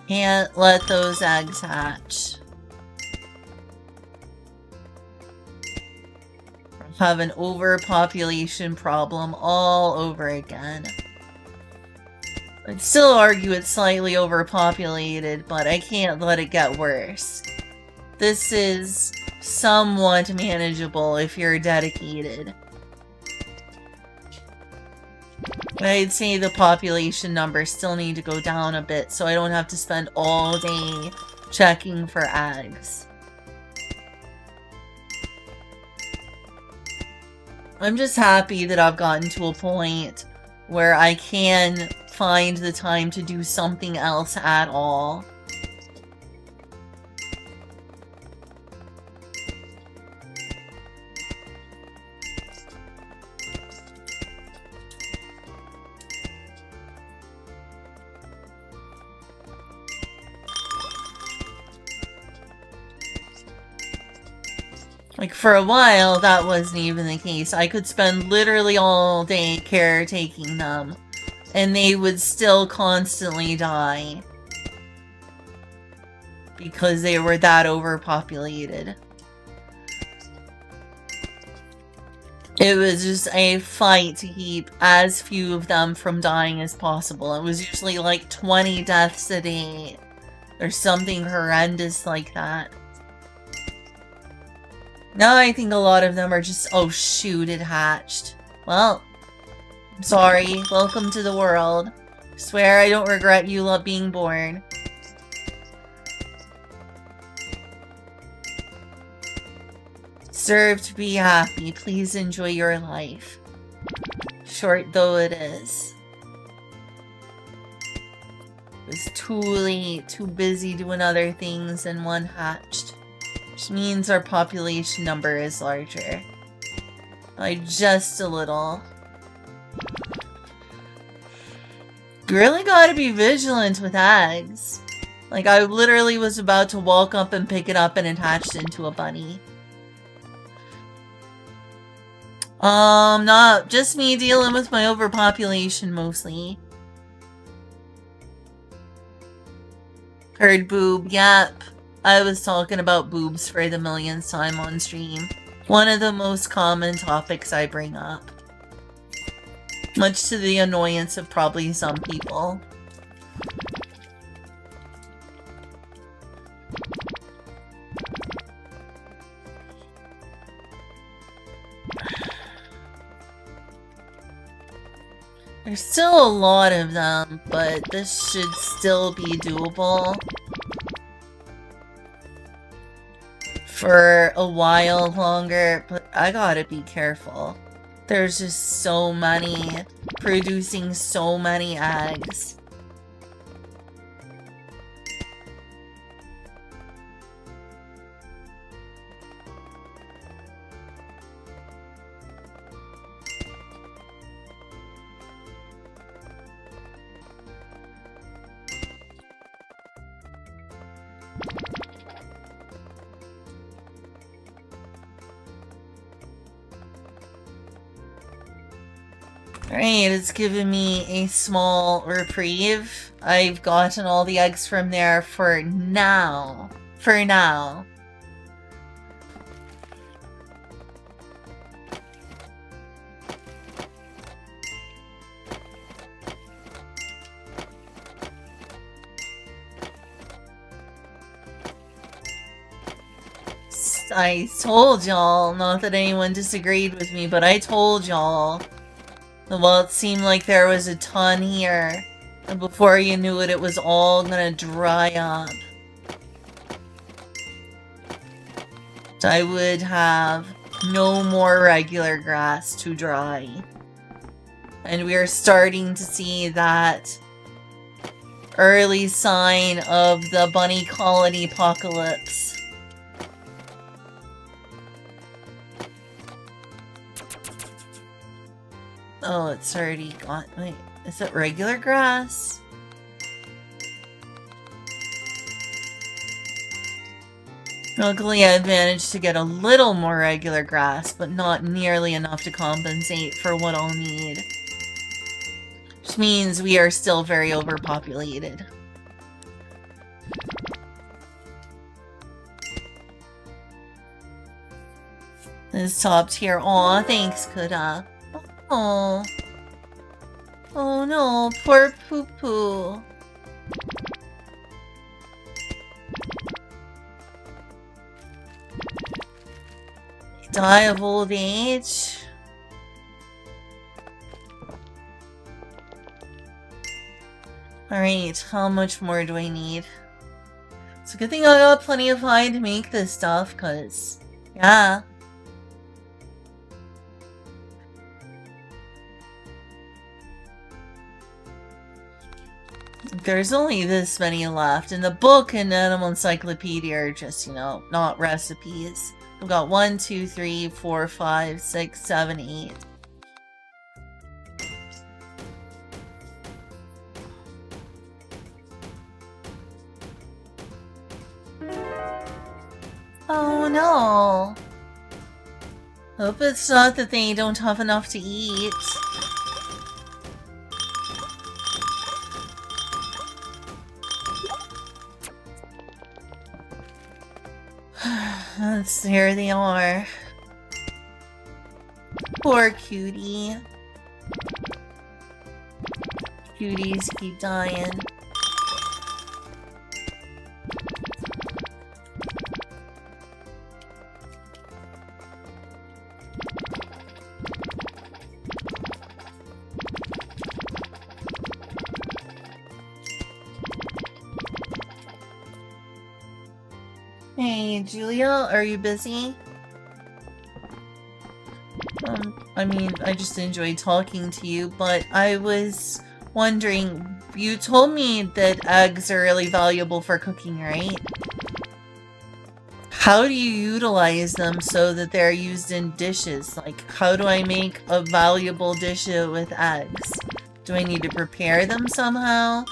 Can't let those eggs hatch. Have an overpopulation problem all over again. I'd still argue it's slightly overpopulated, but I can't let it get worse. This is somewhat manageable if you're dedicated. I'd say the population numbers still need to go down a bit so I don't have to spend all day checking for eggs. I'm just happy that I've gotten to a point where I can find the time to do something else at all. Like, for a while, that wasn't even the case. I could spend literally all day caretaking them, and they would still constantly die. Because they were that overpopulated. It was just a fight to keep as few of them from dying as possible. It was usually like 20 deaths a day, or something horrendous like that. Now I think a lot of them are just, oh shoot, it hatched. Well, I'm sorry. Welcome to the world. Swear I don't regret you being born. Deserve to be happy. Please enjoy your life. Short though it is. It was too late, too busy doing other things, and one hatched. Which means our population number is larger. By just a little. You really gotta be vigilant with eggs. Like, I literally was about to walk up and pick it up and it hatched into a bunny. Not just me dealing with my overpopulation mostly. Heard boob, yep. I was talking about boobs for the millionth time on stream. One of the most common topics I bring up. Much to the annoyance of probably some people. There's still a lot of them, but this should still be doable. For a while longer, but I gotta be careful. There's just so many, producing so many eggs. Alright, it's given me a small reprieve. I've gotten all the eggs from there for now. For now. I told y'all, not that anyone disagreed with me, but I told y'all. Well, it seemed like there was a ton here. And before you knew it, it was all gonna dry up. So I would have no more regular grass to dry. And we are starting to see that early sign of the bunny colony apocalypse. Oh, it's already gone. Wait, is it regular grass? Luckily, I've managed to get a little more regular grass, but not nearly enough to compensate for what I'll need. Which means we are still very overpopulated. This top tier. Aw, thanks, Kuda. Oh. Oh no, poor Poo-Poo. Die of old age. Alright, how much more do I need? It's a good thing I got plenty of hide to make this stuff, cause, yeah. There's only this many left, and the book and Animal Encyclopedia are just, you know, not recipes. We've got 1, 2, 3, 4, 5, 6, 7, 8. Oh no. Hope it's not that they don't have enough to eat. Here they are. Poor cutie. Cuties keep dying. Hey, Julia, are you busy? I mean, I just enjoyed talking to you, but I was wondering, you told me that eggs are really valuable for cooking, right? How do you utilize them so that they're used in dishes? Like, how do I make a valuable dish with eggs? Do I need to prepare them somehow?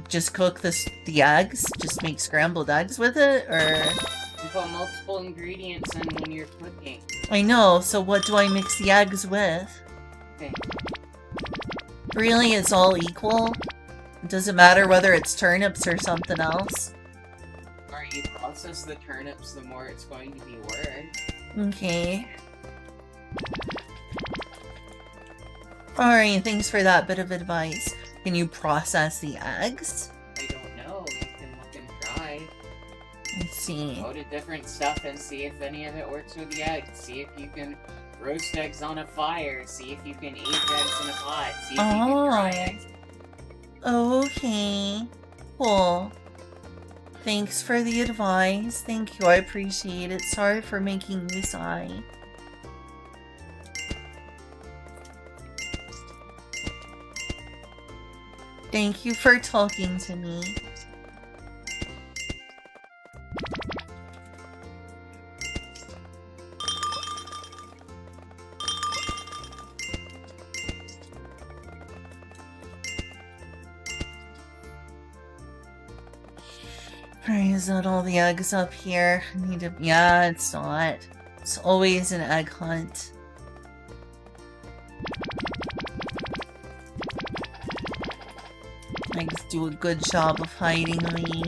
Just cook the eggs? Just make scrambled eggs with it? Or... You put multiple ingredients in when you're cooking. I know, so what do I mix the eggs with? Okay. Really, it's all equal? It doesn't matter whether it's turnips or something else? The more you process the turnips, the more it's going to be worth. Okay. Alright, thanks for that bit of advice. Can you process the eggs? I don't know. You can look and try. Let's see. Go to different stuff and see if any of it works with the eggs. See if you can roast eggs on a fire. See if you can age eggs in a pot. See if you can fry eggs. Okay. Cool. Thanks for the advice. Thank you, I appreciate it. Sorry for making you sigh. Thank you for talking to me. Alright, is that all the eggs up here? I need to... Yeah, it's not. It's always an egg hunt. do a good job of hiding me.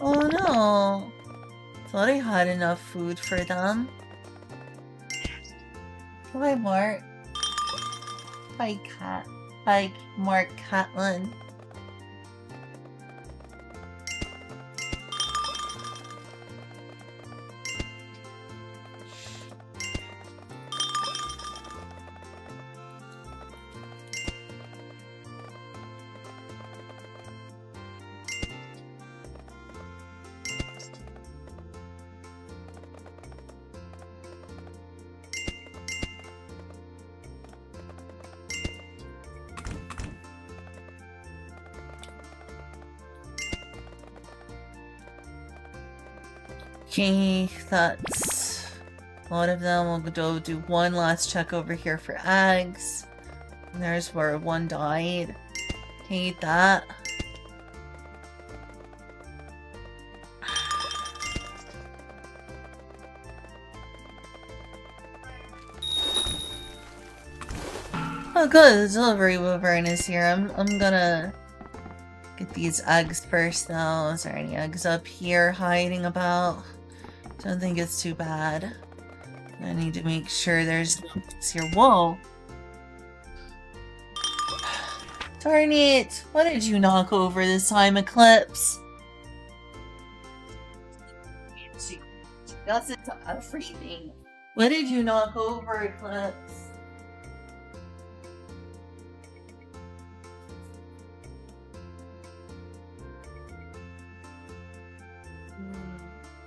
Oh no! Thought I had enough food for them. Hi, Mark. Hi, Cat. Hi, Mark Catlin. Okay, that's a lot of them. We'll go do one last check over here for eggs. And there's where one died. Hate that. Oh good, the delivery woman is here. I'm gonna get these eggs first though. Is there any eggs up here hiding about? Don't think it's too bad. I need to make sure there's no eggs here. Whoa! Darn it! What did you knock over this time, Eclipse? She does it to everything. What did you knock over, Eclipse?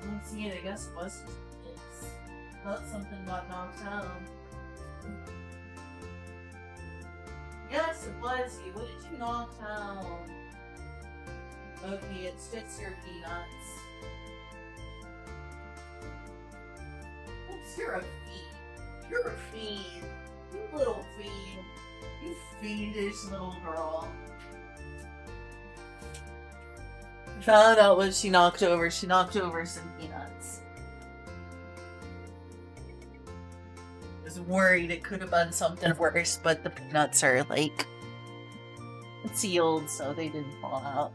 I don't see it. I guess it was just kids. Thought something got knocked out. Yes, it was you. What did you knock down? Okay, it's just your peanuts. What's your feed? You're a fiend. You little fiend. You fiendish little girl. I found out what she knocked over. She knocked over some peanuts. I was worried it could have been something worse, but the peanuts are like sealed, so they didn't fall out.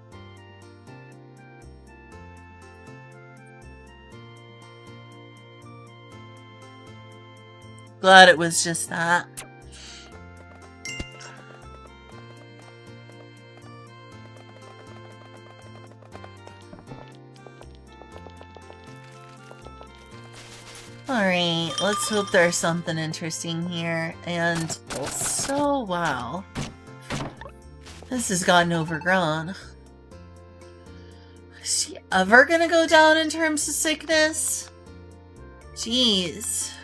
Glad it was just that. Alright, let's hope there's something interesting here. And also, wow. This has gotten overgrown. Is she ever gonna go down in terms of sickness? Jeez.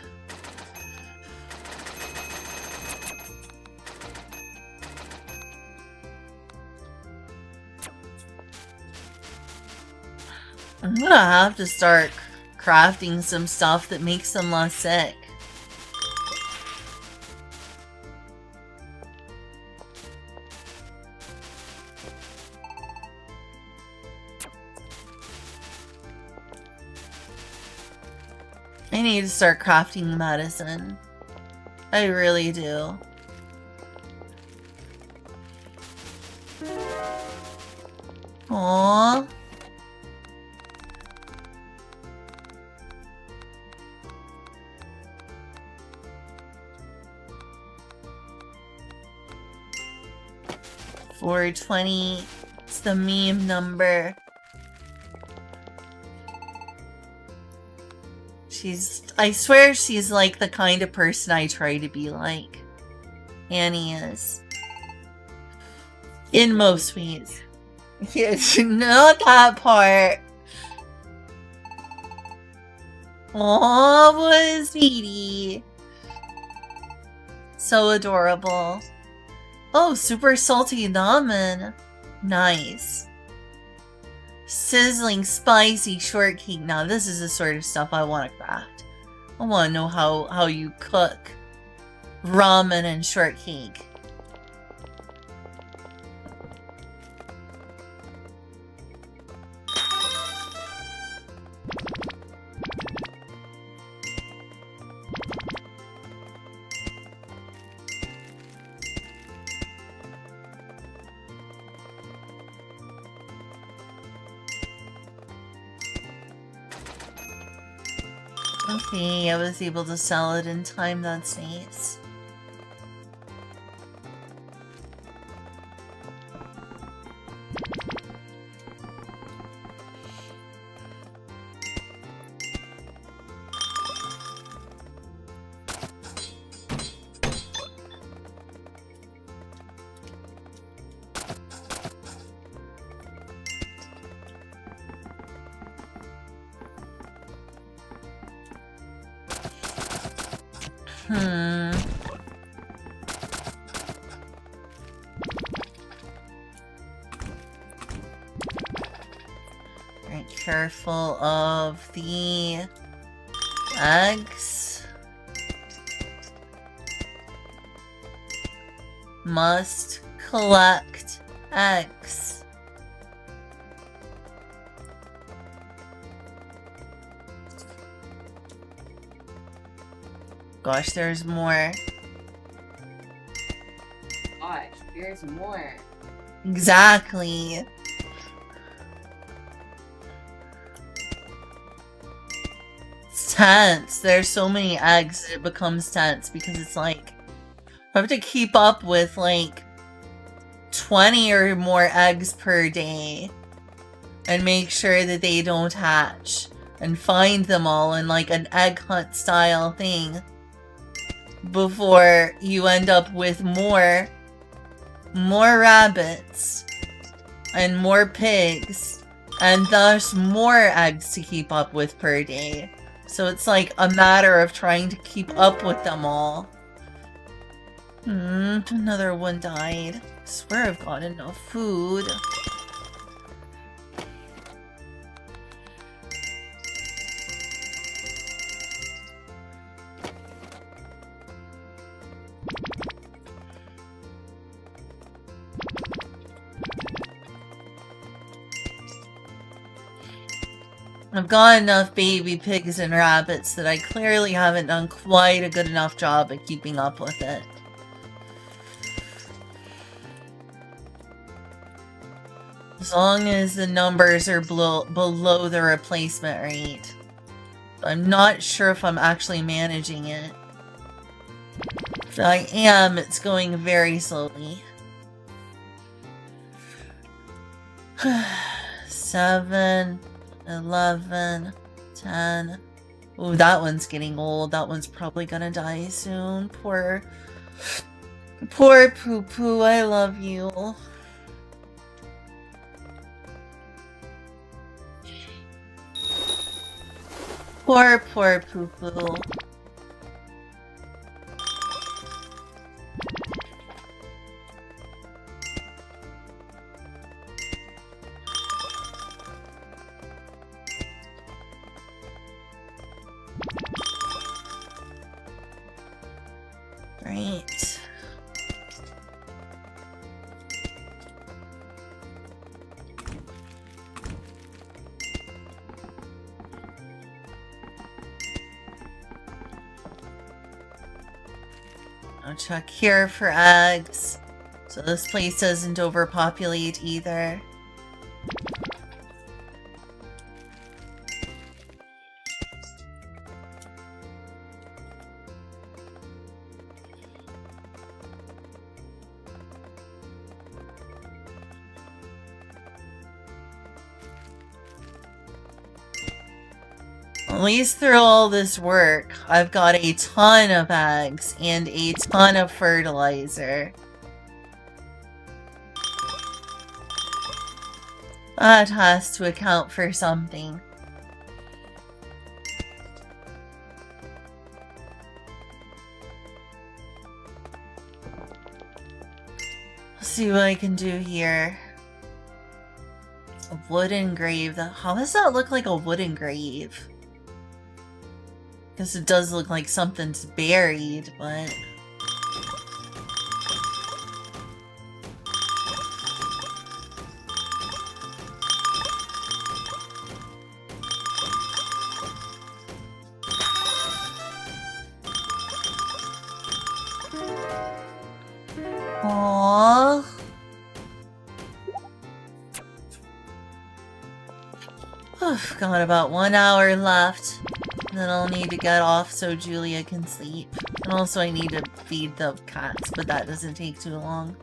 I'm gonna have to start crafting some stuff that makes them less sick. I need to start crafting medicine. I really do. Aww. $420. It's the meme number. I swear she's like the kind of person I try to be like. Annie is. In most ways. Yes, not that part. Aw, was sweetie. So adorable. Oh, super salty ramen. Nice. Sizzling spicy shortcake. Now this is the sort of stuff I want to craft. I want to know how you cook ramen and shortcake. Okay, I was able to sell it in time, that's nice. Very careful of the eggs. Must collect eggs. Gosh, there's more. Gosh, there's more. Exactly. It's tense. There's so many eggs that it becomes tense because it's like I have to keep up with like 20 or more eggs per day and make sure that they don't hatch and find them all in like an egg hunt style thing before you end up with more rabbits and more pigs and thus more eggs to keep up with per day. So it's like a matter of trying to keep up with them all. Another one died. I swear I've got enough food. I've got enough baby pigs and rabbits that I clearly haven't done quite a good enough job at keeping up with it. As long as the numbers are below the replacement rate. I'm not sure if I'm actually managing it. If I am, it's going very slowly. 7, 11, 10. Ooh, that one's getting old. That one's probably gonna die soon. Poor Poo Poo, I love you. Poor Poo Poo. Right. I'll check here for eggs. So this place doesn't overpopulate either. At least through all this work, I've got a ton of eggs and a ton of fertilizer. That has to account for something. Let's see what I can do here. A wooden grave. How does that look like a wooden grave? Guess it does look like something's buried, but Got about 1 hour left. Then I'll need to get off so Julia can sleep. And also I need to feed the cats, but that doesn't take too long.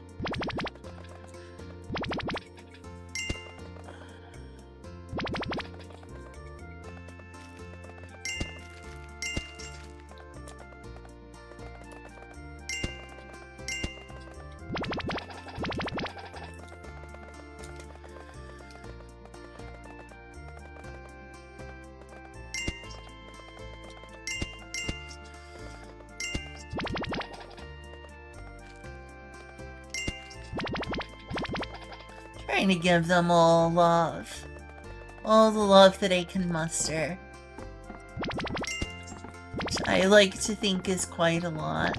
Trying to give them all love. All the love that I can muster. Which I like to think is quite a lot.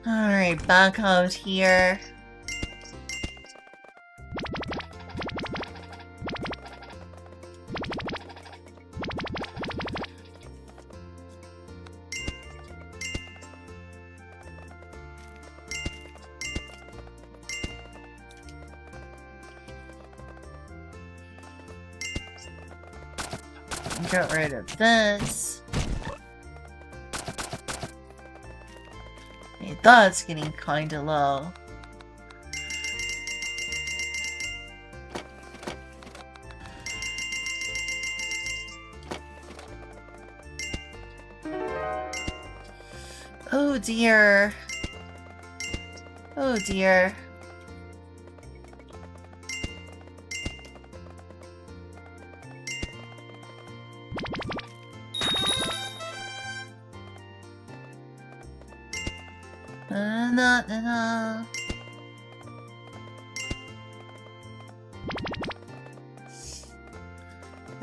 Alright, back out here. Get rid of this. Hey, that's getting kinda low. Oh dear. Oh dear.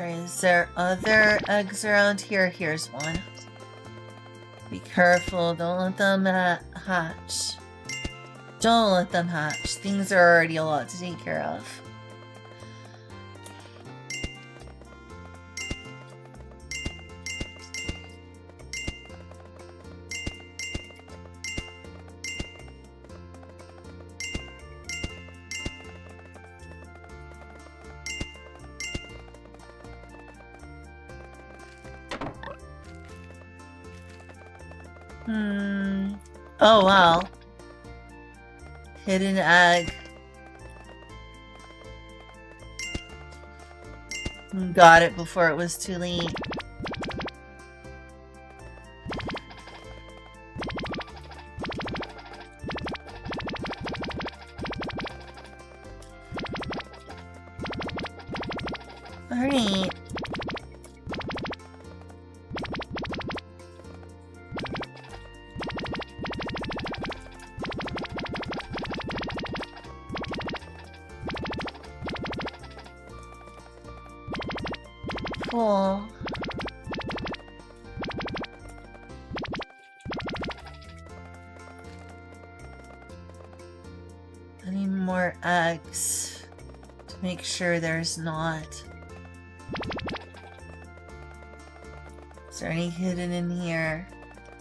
Is there other eggs around here? Here's one. Be careful, don't let them hatch. Don't let them hatch. Things are already a lot to take care of. Oh wow. Hidden egg. Got it before it was too late. Alright. Cool. I need more eggs to make sure there's not. Is there any hidden in here?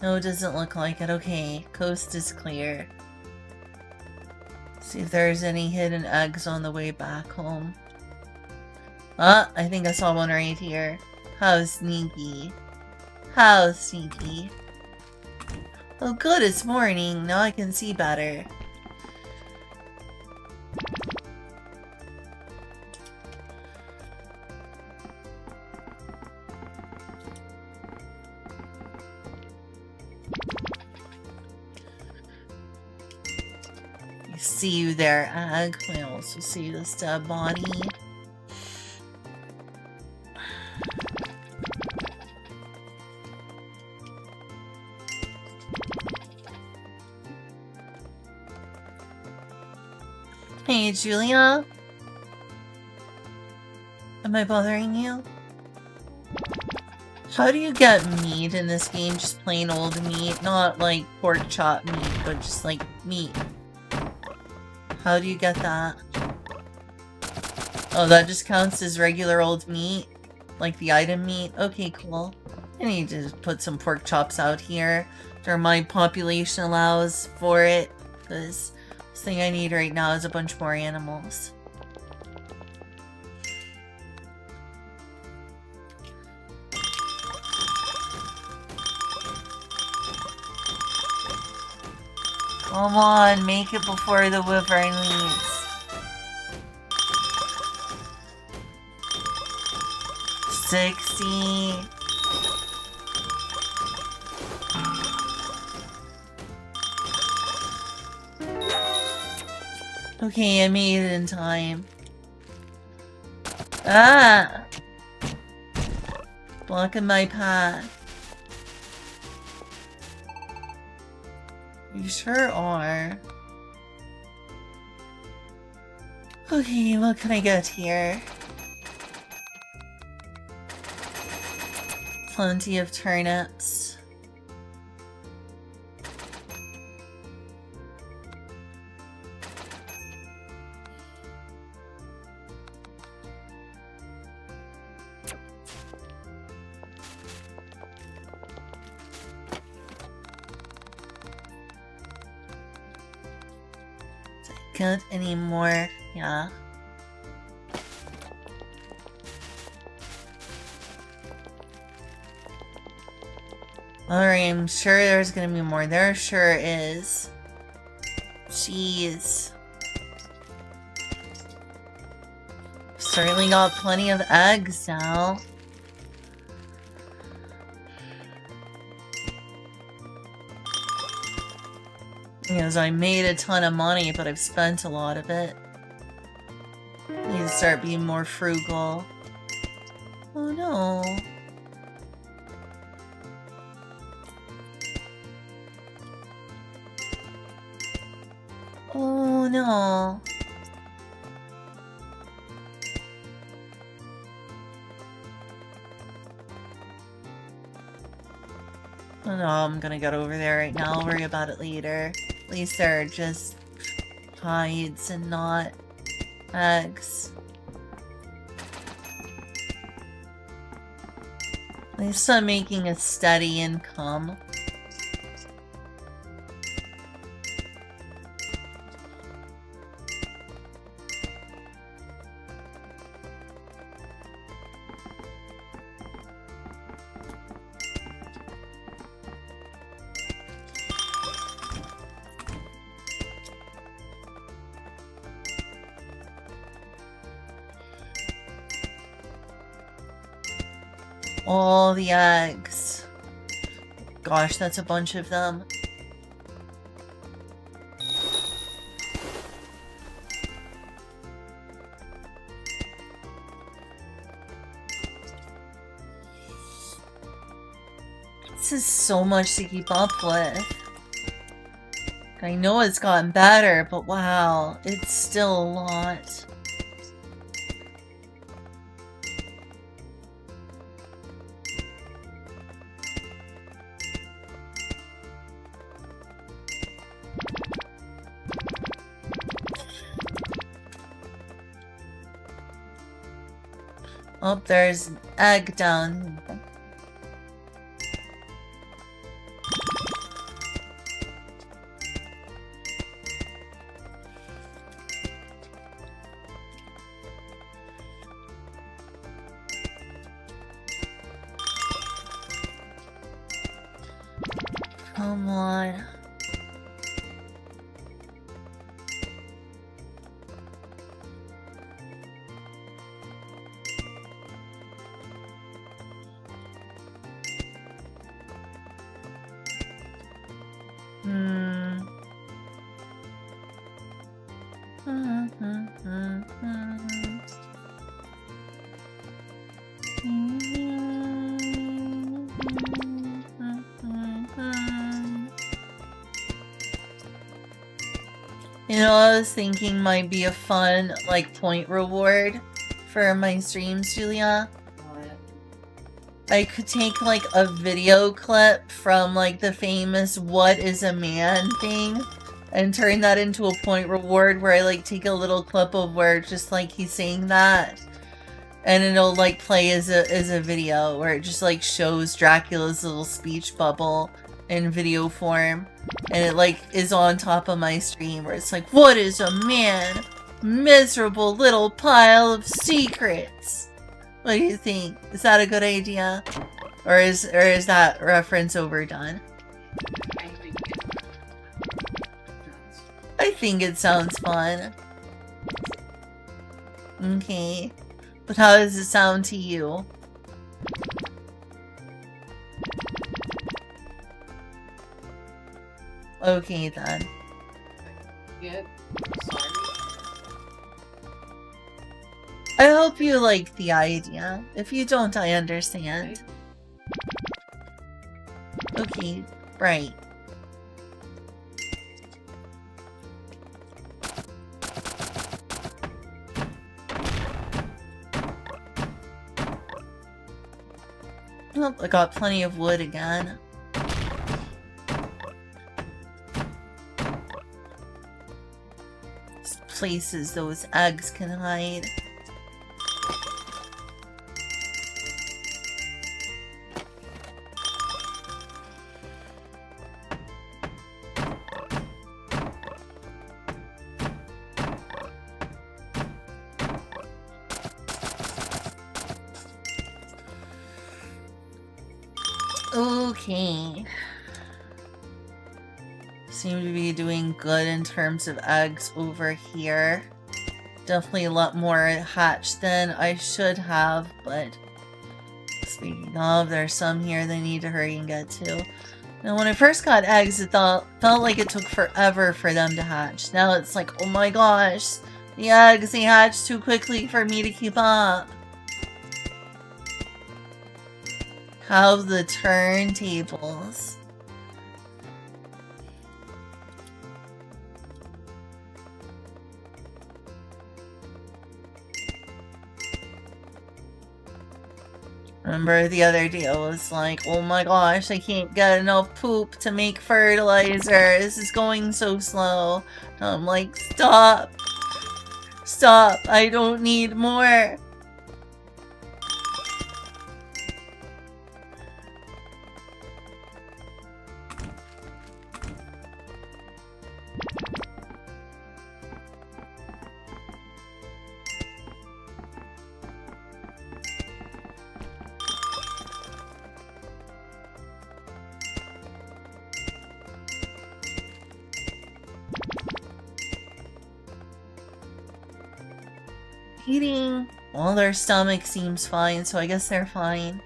No, it doesn't look like it. Okay, coast is clear. See if there's any hidden eggs on the way back home. Ah, I think I saw one right here. How sneaky. How sneaky. Oh good, it's morning. Now I can see better. I see you there, egg. I also see this dead body. Hey, Julia? Am I bothering you? How do you get meat in this game? Just plain old meat? Not like pork chop meat, but just like meat. How do you get that? Oh, that just counts as regular old meat? Like the item meat? Okay, cool. I need to put some pork chops out here. Or my population allows for it. Because this thing I need right now is a bunch more animals. Come on, make it before the wyvern leaves. 60. Okay, I made it in time. Ah! Blocking my path. You sure are. Okay, what can I get here? Plenty of turnips. Get any more? Yeah. Alright, I'm sure there's gonna be more. There sure is. Jeez. Certainly got plenty of eggs now. Because I made a ton of money, but I've spent a lot of it. Need to start being more frugal. Oh no. Oh no. Oh no, I'm gonna get over there right now. I'll worry about it later. At least they're just hides and not eggs. At least I'm making a steady income. All the eggs. Gosh, that's a bunch of them. This is so much to keep up with. I know it's gotten better, but wow, it's still a lot. Oh, there's an egg down. Come on. You know, I was thinking might be a fun, like, point reward for my streams, Julia. I could take, like, a video clip from, like, the famous What is a Man thing and turn that into a point reward where I, like, take a little clip of where just, like, he's saying that. And it'll like play as a video where it just like shows Dracula's little speech bubble in video form, and it like is on top of my stream where it's like, what is a man? Miserable little pile of secrets. What do you think? Is that a good idea? Or is that reference overdone? I think it sounds fun. Okay. But how does it sound to you? Okay then. Yeah, sorry. I hope you like the idea. If you don't, I understand. Okay, right. Oh, I got plenty of wood again. Places those eggs can hide. Okay. Seem to be doing good in terms of eggs over here. Definitely a lot more hatched than I should have, but speaking of, there's some here they need to hurry and get to. Now, when I first got eggs, it felt like it took forever for them to hatch. Now it's like, oh my gosh, the eggs, they hatch too quickly for me to keep up. How the turntables. Remember the other day I was like, oh my gosh, I can't get enough poop to make fertilizer. This is going so slow. And I'm like, stop. Stop. I don't need more. Eating. Well, their stomach seems fine, so I guess they're fine.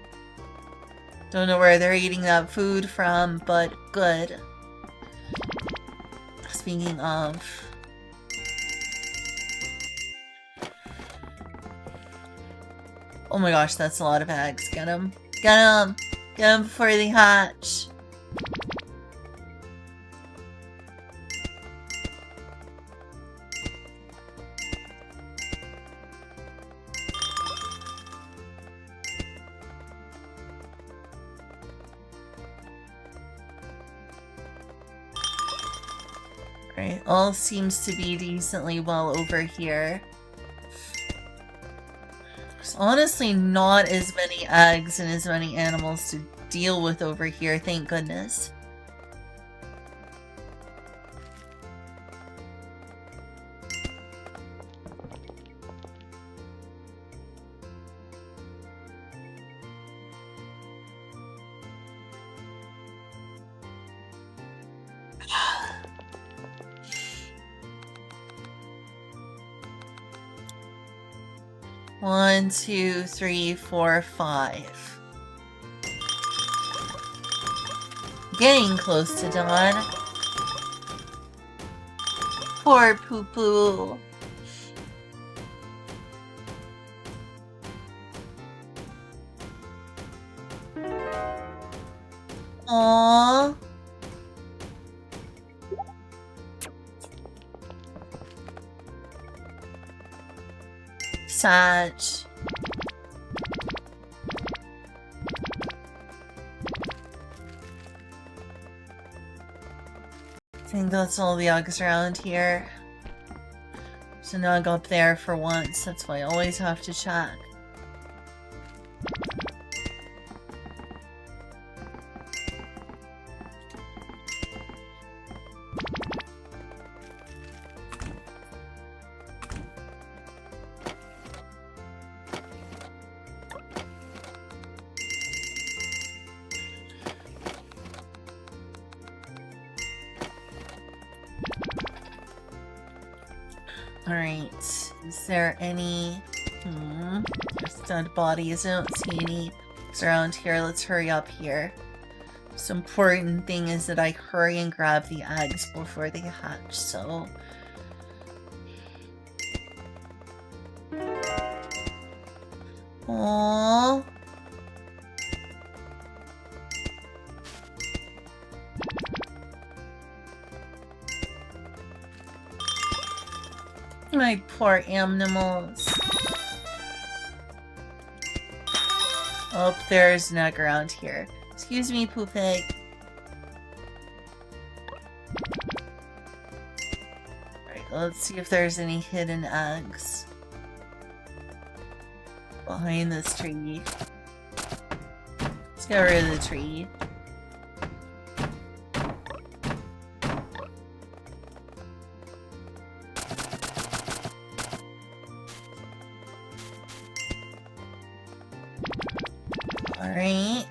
Don't know where they're eating that food from, but good. Speaking of... Oh my gosh, that's a lot of eggs. Get them. Get them! Get them before they hatch. Right, all seems to be decently well over here. There's honestly not as many eggs and as many animals to deal with over here, thank goodness. One, two, three, four, five. Getting close to dawn. Poor Poo-Poo. Aww. Sad. I think that's all the eggs around here. So now I go up there for once. That's why I always have to check. Alright. Is there any... There's dead bodies. I don't see any around here. Let's hurry up here. Most important thing is that I hurry and grab the eggs before they hatch, so... Aww. My poor animals. Oh, there's an egg around here. Excuse me, Poop Egg. Alright, let's see if there's any hidden eggs behind this tree. Let's get rid of the tree. Alright.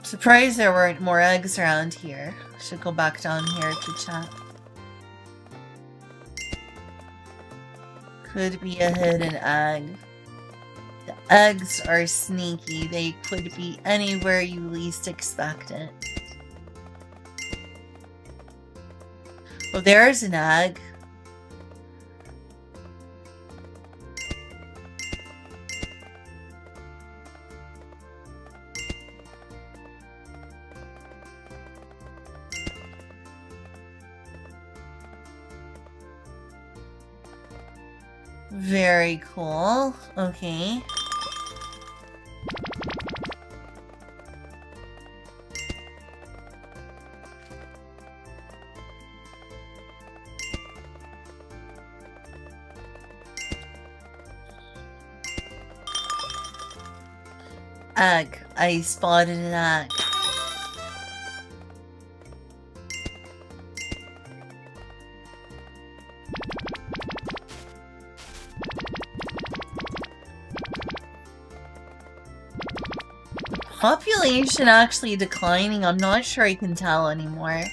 Surprised there weren't more eggs around here. Should go back down here to chat. Could be a hidden egg. The eggs are sneaky. They could be anywhere you least expect it. Oh, there's an egg. Very cool. Okay. Egg. I spotted an egg. Population actually declining. I'm not sure I can tell anymore.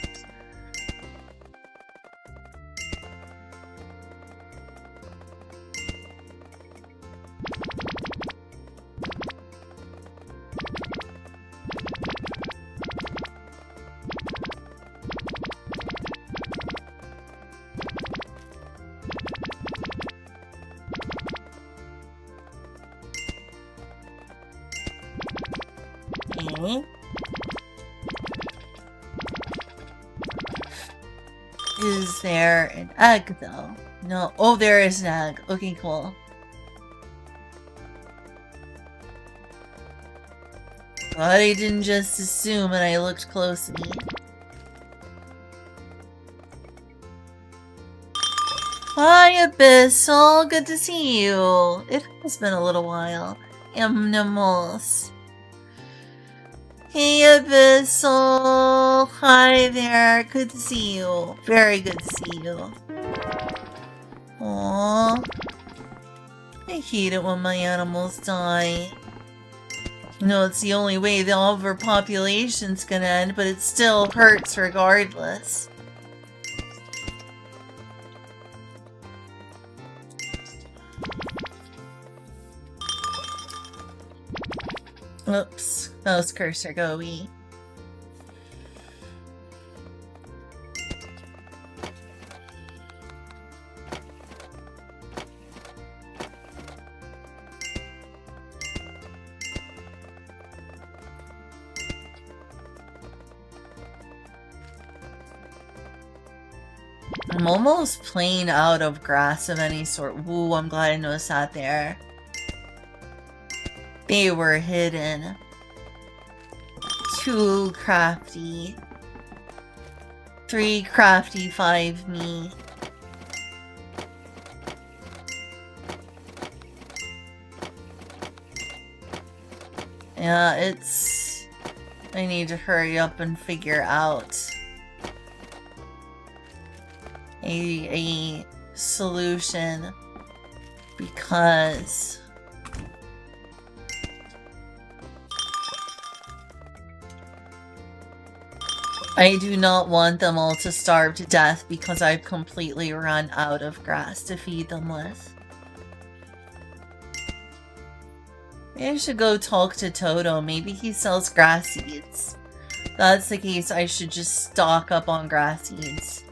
Okay. Is there an egg though? No. Oh, there is an egg. Okay, cool. Glad I didn't just assume and I looked closely. Hi, Abyssal. Good to see you. It has been a little while. Animals. Hey, Abyssal. Hi there. Good to see you. Very good to see you. Aww. I hate it when my animals die. You know, it's the only way the overpopulation's gonna end, but it still hurts regardless. Oops. Mouse cursor, go away. I'm almost plain out of grass of any sort. Ooh, I'm glad I noticed that there. They were hidden. Too crafty. 3 crafty, 5 me. Yeah, it's... I need to hurry up and figure out a solution because I do not want them all to starve to death because I've completely run out of grass to feed them with. Maybe I should go talk to Toto. Maybe he sells grass seeds. If that's the case, I should just stock up on grass seeds.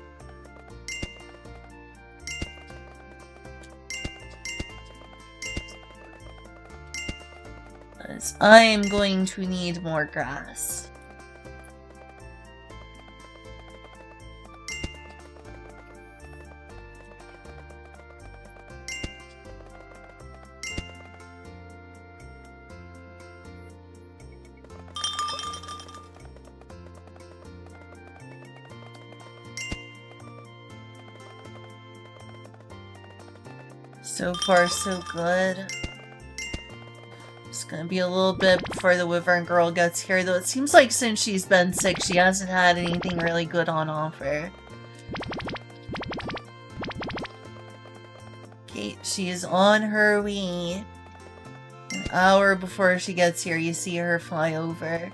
I'm going to need more grass. So far, so good. It's gonna be a little bit before the Wyvern Girl gets here, though it seems like since she's been sick, she hasn't had anything really good on offer. Okay, she is on her way. An hour before she gets here, you see her fly over.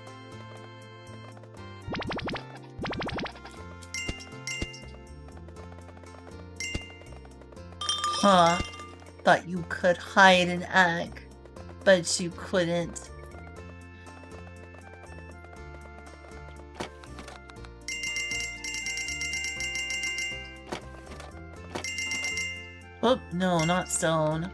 Huh. Thought you could hide an egg, but you couldn't. Oh, no, not stone.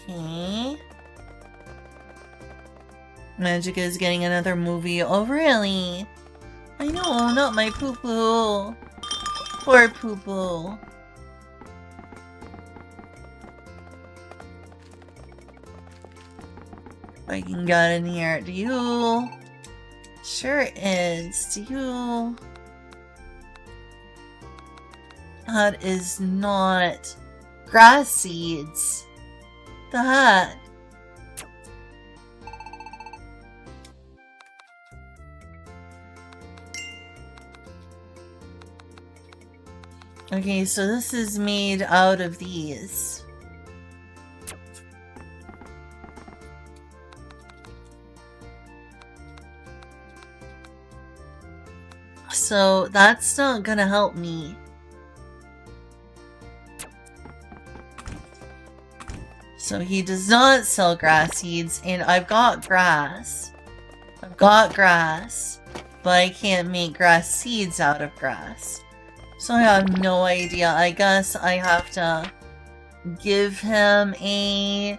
Okay. Magic is getting another movie. Oh, really? I know, not my poo-poo. Poor poo-poo. If I can get in here. Do you? Sure is. Do you? That is not grass seeds. The heck? Okay, so this is made out of these. So that's not gonna help me. So he does not sell grass seeds, and I've got grass. I've got grass, but I can't make grass seeds out of grass. So I have no idea. I guess I have to give him a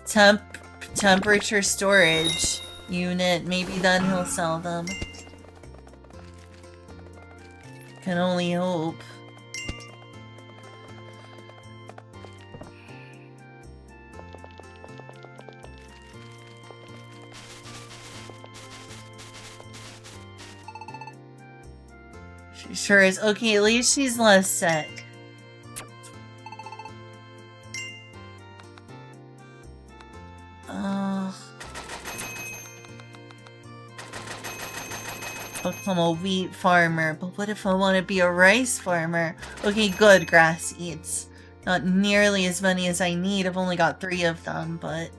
temperature storage unit. Maybe then he'll sell them. Can only hope. She sure is. Okay, at least she's less sick. Become a wheat farmer, but what if I want to be a rice farmer? Okay, good, grass seeds. Not nearly as many as I need. I've only got 3 of them, but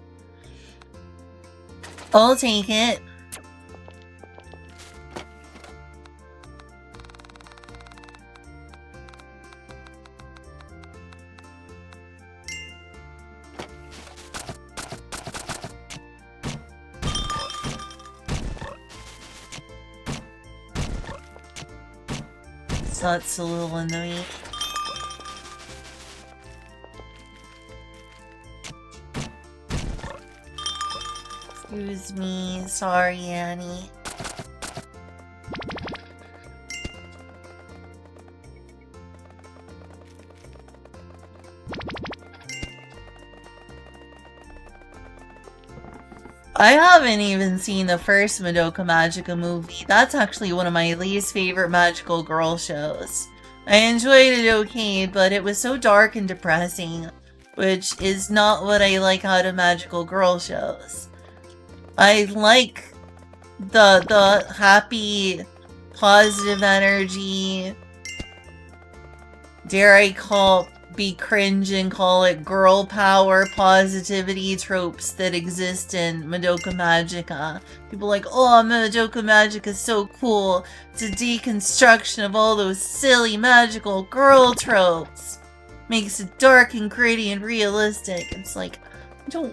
I'll take it. That's a little annoying. Excuse me. Sorry, Annie. I haven't even seen the first Madoka Magica movie. That's actually one of my least favorite magical girl shows. I enjoyed it okay, but it was so dark and depressing, which is not what I like out of magical girl shows. I like the happy, positive energy, dare I call be cringe and call it girl power positivity tropes that exist in Madoka Magica. People like, oh, Madoka Magica is so cool. It's a deconstruction of all those silly magical girl tropes. Makes it dark and gritty and realistic. It's like,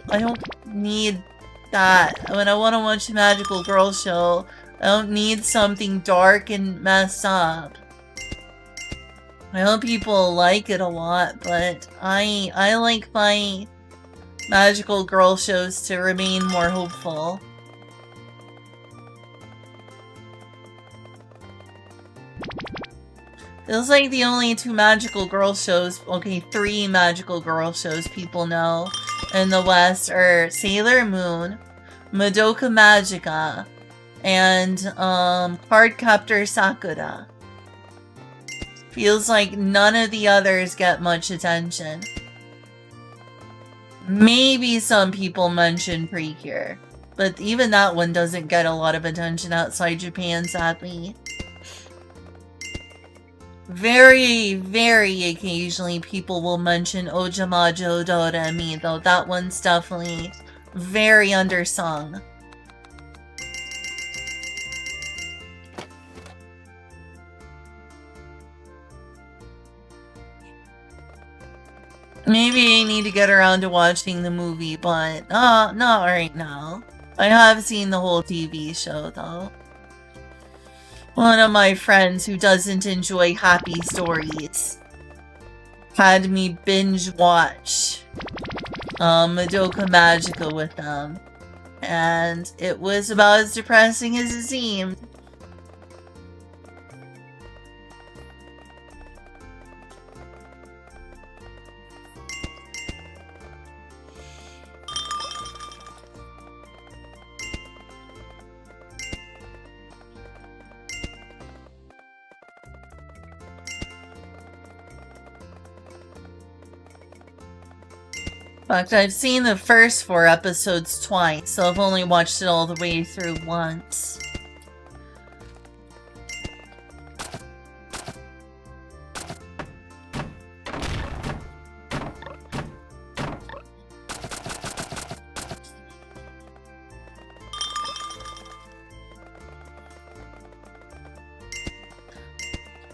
I don't need that. When I want to watch a magical girl show, I don't need something dark and messed up. I hope people like it a lot, but I like my magical girl shows to remain more hopeful. Feels like the only two magical girl shows, okay, 3 magical girl shows people know in the West are Sailor Moon, Madoka Magica, and Cardcaptor Sakura. Feels like none of the others get much attention. Maybe some people mention Precure, but even that one doesn't get a lot of attention outside Japan, sadly. Very, very occasionally people will mention Ojamajo Doremi, though that one's definitely very undersung. Maybe I need to get around to watching the movie, but not right now. I have seen the whole TV show, though. One of my friends who doesn't enjoy happy stories had me binge watch Madoka Magica with them, and it was about as depressing as it seemed. In fact, I've seen the first 4 episodes twice, so I've only watched it all the way through once.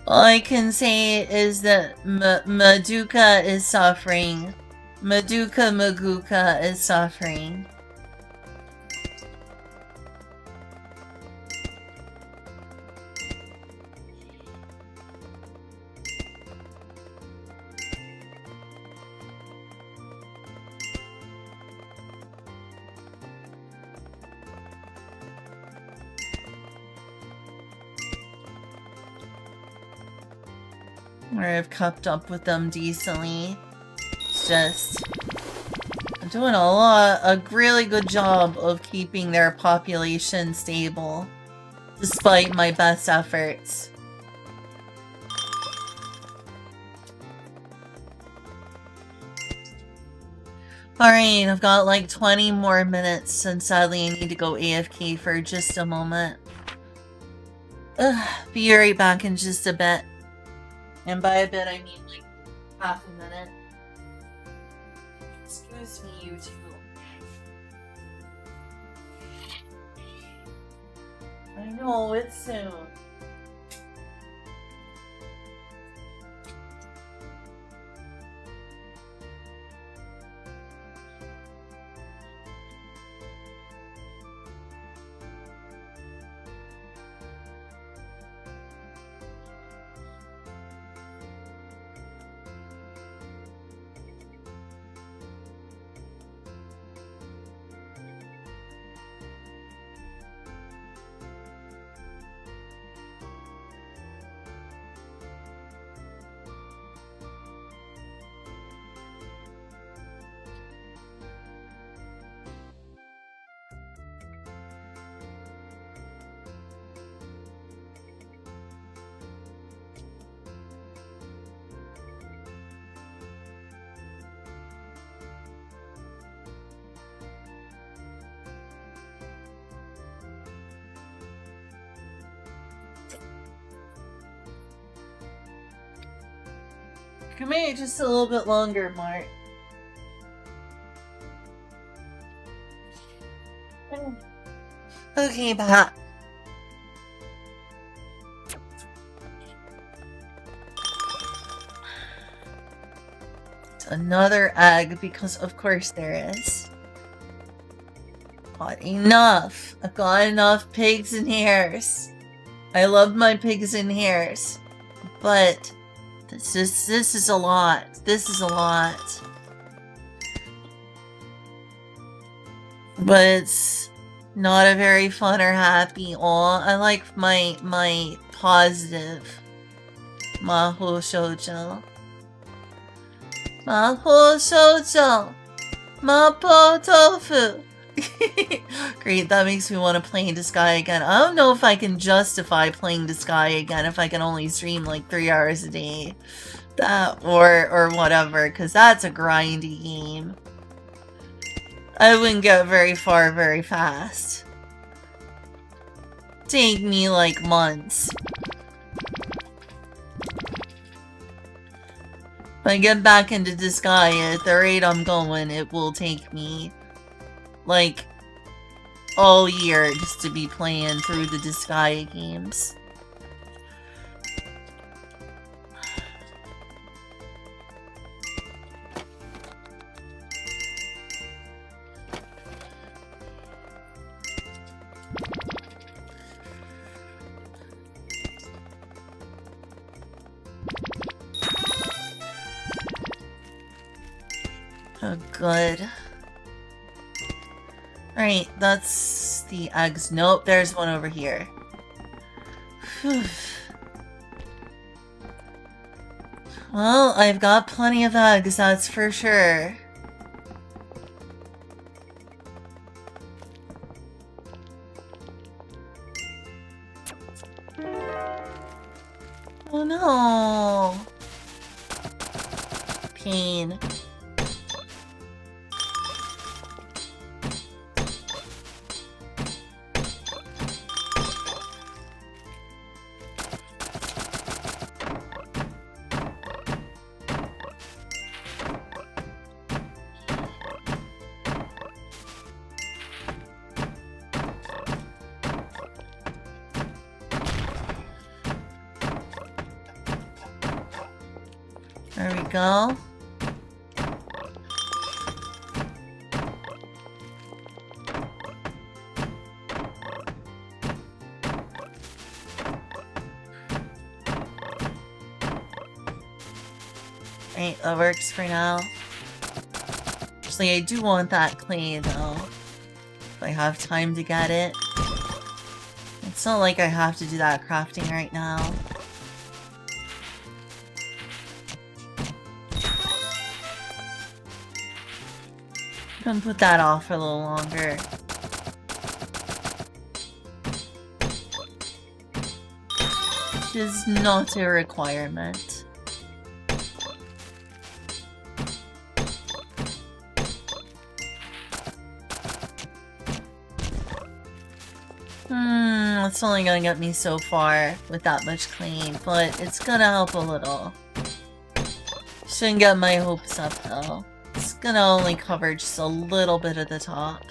All I can say is that Madoka is suffering. Maguka is suffering. Or I've kept up with them decently. It's just, I'm doing a really good job of keeping their population stable, despite my best efforts. Alright, I've got like 20 more minutes, and sadly I need to go AFK for just a moment. Be right back in just a bit. And by a bit, I mean like half a minute. Excuse me, you two. I know, it's soon. Come here just a little bit longer, Mart. Okay, back. Another egg, because of course there is. Got enough. I've got enough pigs and hares. I love my pigs and hares. But this is a lot. This is a lot. But it's not a very fun or happy all. I like my positive Maho Shoujo. Maho Shoujo. Mapo Tofu. Great, that makes me want to play Disguise again. I don't know if I can justify playing Disguise again if I can only stream like 3 hours a day. That or whatever, because that's a grindy game. I wouldn't get very far very fast. Take me like months. If I get back into Disgaea at the rate I'm going, it will take me like all year just to be playing through the Disgaea games. Oh, good. Alright, that's the eggs. Nope, there's one over here. Whew. Well, I've got plenty of eggs, that's for sure. Oh no! Pain. There we go. Right, that works for now. Actually, I do want that clay though. If I have time to get it. It's not like I have to do that crafting right now. Gonna put that off for a little longer. Which is not a requirement. It's only gonna get me so far with that much clean, but it's gonna help a little. Shouldn't get my hopes up though. It's gonna only cover just a little bit of the top.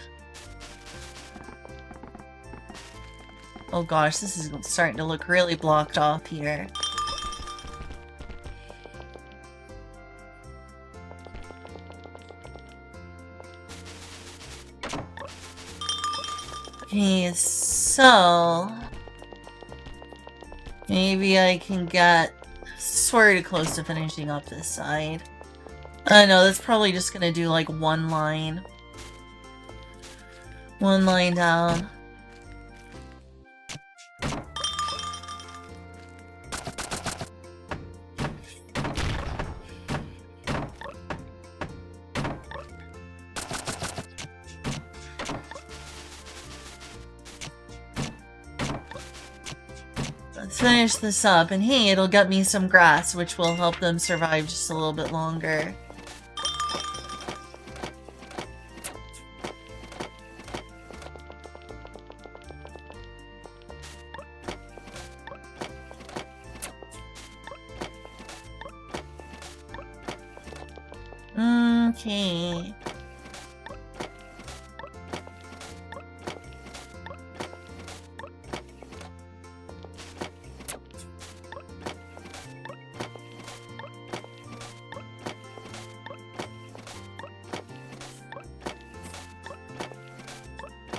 Oh gosh, this is starting to look really blocked off here. Okay, so maybe I can get sort of close to finishing up this side. I know, that's probably just gonna do like one line. One line down. Let's finish this up, and hey, it'll get me some grass, which will help them survive just a little bit longer. Okay.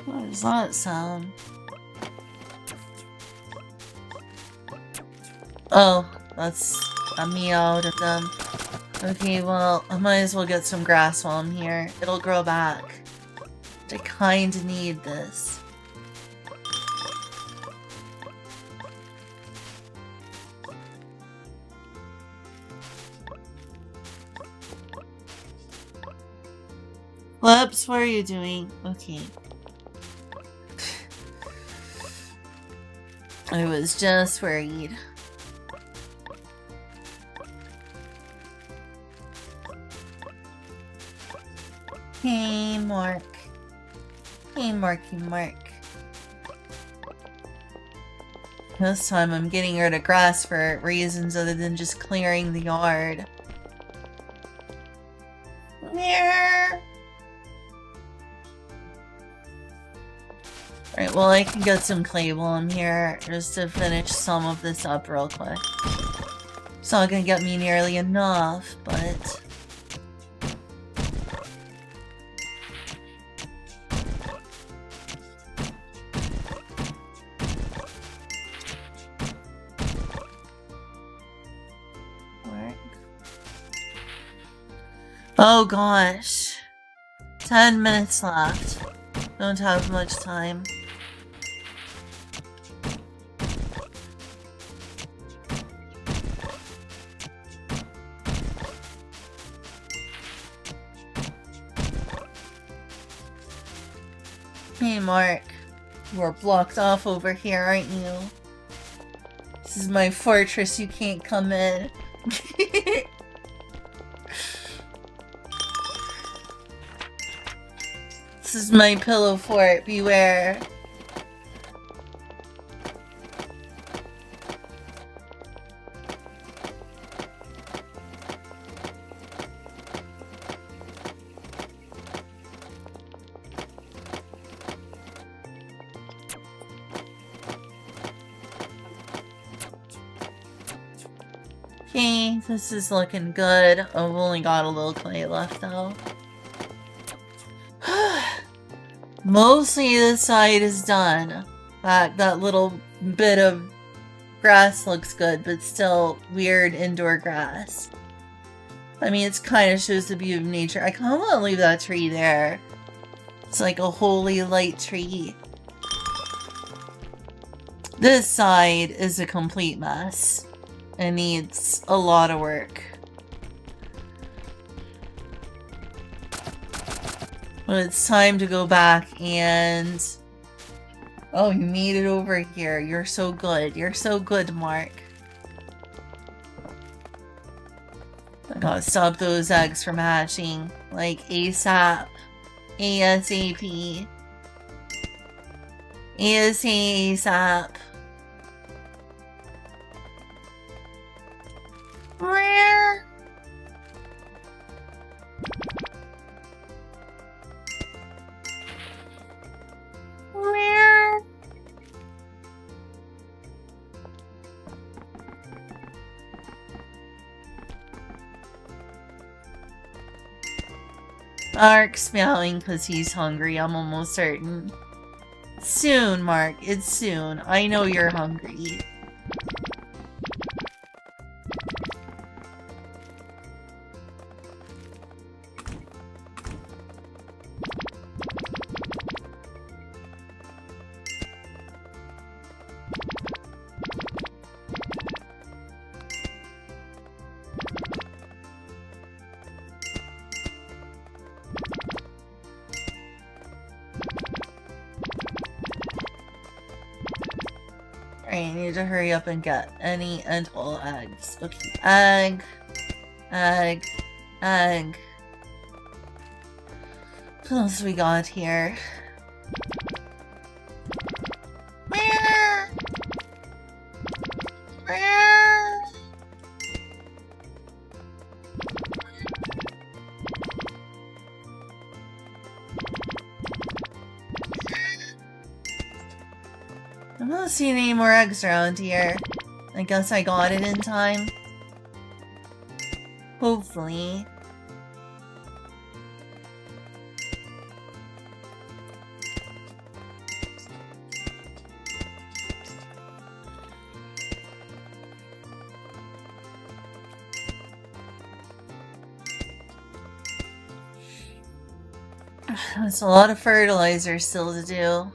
What does that sound? Oh, that's a meow to them. Okay, well, I might as well get some grass while I'm here. It'll grow back. I kinda need this. Whoops, what are you doing? Okay. I was just worried. Hey, Mark. Hey, Marky Mark. This time I'm getting rid of grass for reasons other than just clearing the yard. Meow. Alright, well I can get some clay while I'm here, just to finish some of this up real quick. It's not gonna get me nearly enough, but... Oh gosh. 10 minutes left. Don't have much time. Hey Mark, you are blocked off over here, aren't you? This is my fortress, you can't come in. This is my pillow fort, beware. Okay, this is looking good. I've only got a little clay left though. Mostly this side is done. That little bit of grass looks good, but still weird indoor grass. I mean, it kind of shows the beauty of nature. I kind of want to leave that tree there. It's like a holy light tree. This side is a complete mess. It needs a lot of work. But it's time to go back and... Oh, you made it over here. You're so good. You're so good, Mark. I gotta stop those eggs from hatching. Like, ASAP. ASAP. ASAP. Rare. Rare. Mark's meowing because he's hungry, I'm almost certain. Soon, Mark. It's soon. I know you're hungry. I need to hurry up and get any and all eggs. Okay, egg, egg, egg. What else we got here? Meow. Meow. don't see any more eggs around here. I guess I got it in time. Hopefully. There's a lot of fertilizer still to do.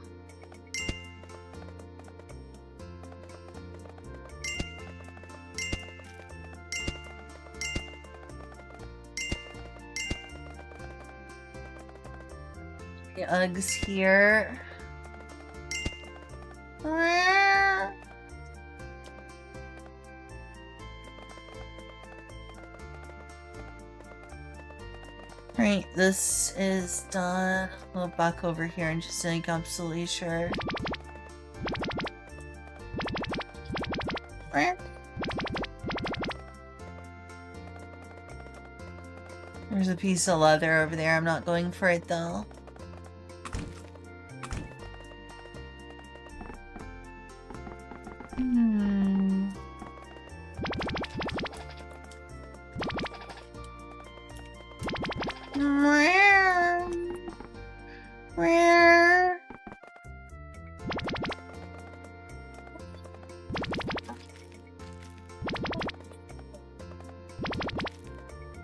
The Uggs here. Right, this is done. I'll go back over here and just make absolutely sure. There's a piece of leather over there. I'm not going for it though.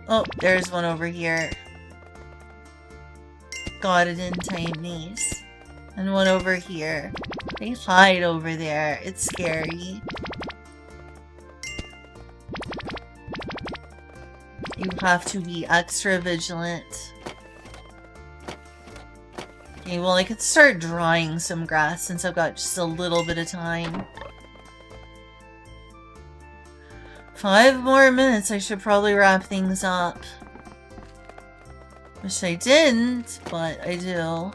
Oh, there's one over here. Got it in time, nice. And one over here. They hide over there. It's scary. You have to be extra vigilant. Okay, well I could start drying some grass since I've got just a little bit of time. 5 more minutes, I should probably wrap things up. Wish I didn't, but I do.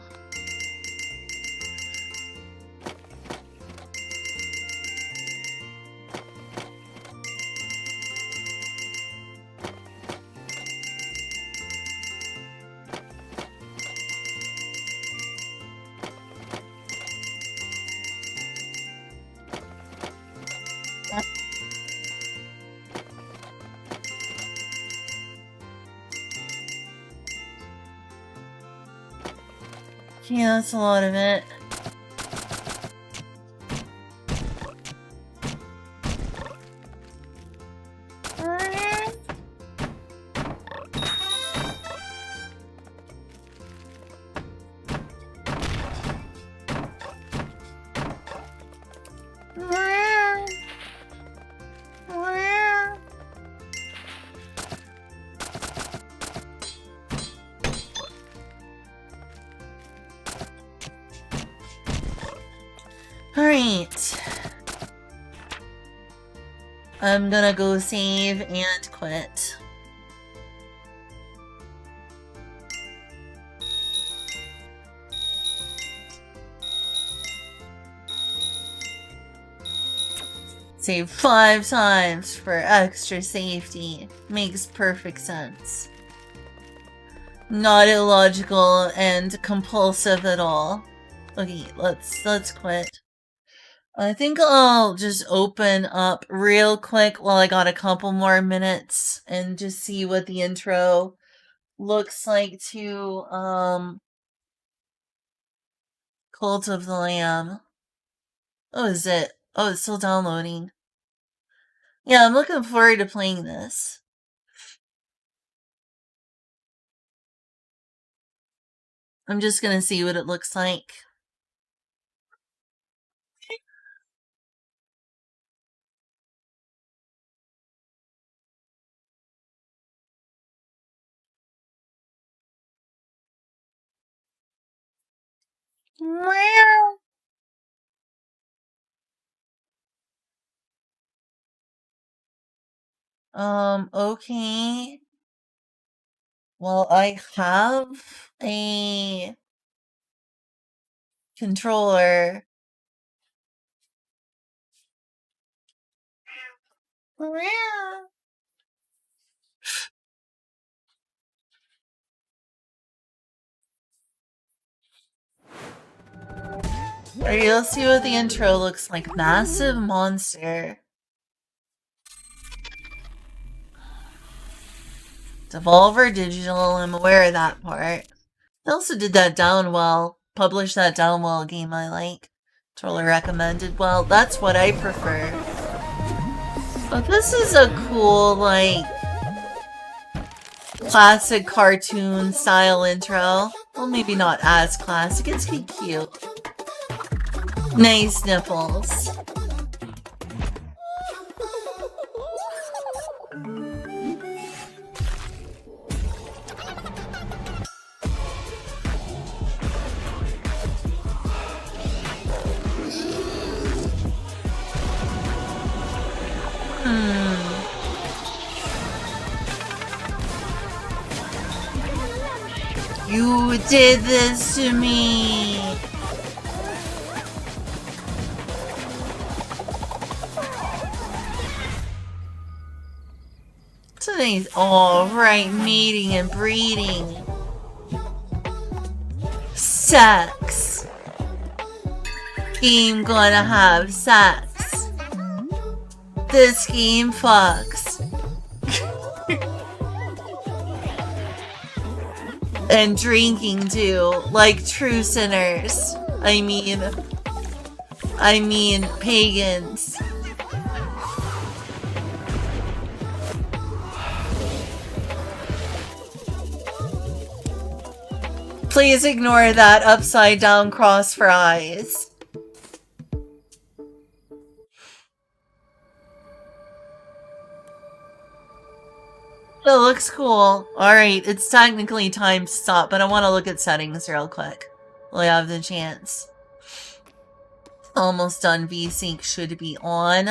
Yeah, that's a lot of it. Alright. I'm gonna go save and quit. Save 5 times for extra safety. Makes perfect sense. Not illogical and compulsive at all. Okay, let's quit. I think I'll just open up real quick while I got a couple more minutes and just see what the intro looks like to Cult of the Lamb. Oh, is it? Oh, it's still downloading. Yeah, I'm looking forward to playing this. I'm just gonna see what it looks like. Okay. Well, I have a controller. Alright, let's see what the intro looks like. Massive monster. Devolver Digital, I'm aware of that part. They also did that Downwell, published that Downwell game I like. Totally recommended. Well, that's what I prefer. But this is a cool, like, classic cartoon style intro. Well, maybe not as classic. It's cute. Nice nipples. You did this to me. Today's all right, mating and breeding. Sex. Game gonna have sex. This game fucks. And drinking too, like true sinners. I mean pagans. Please ignore that upside down cross for eyes. It looks cool. Alright, it's technically time to stop, but I want to look at settings real quick. While I have the chance. Almost done. VSync should be on.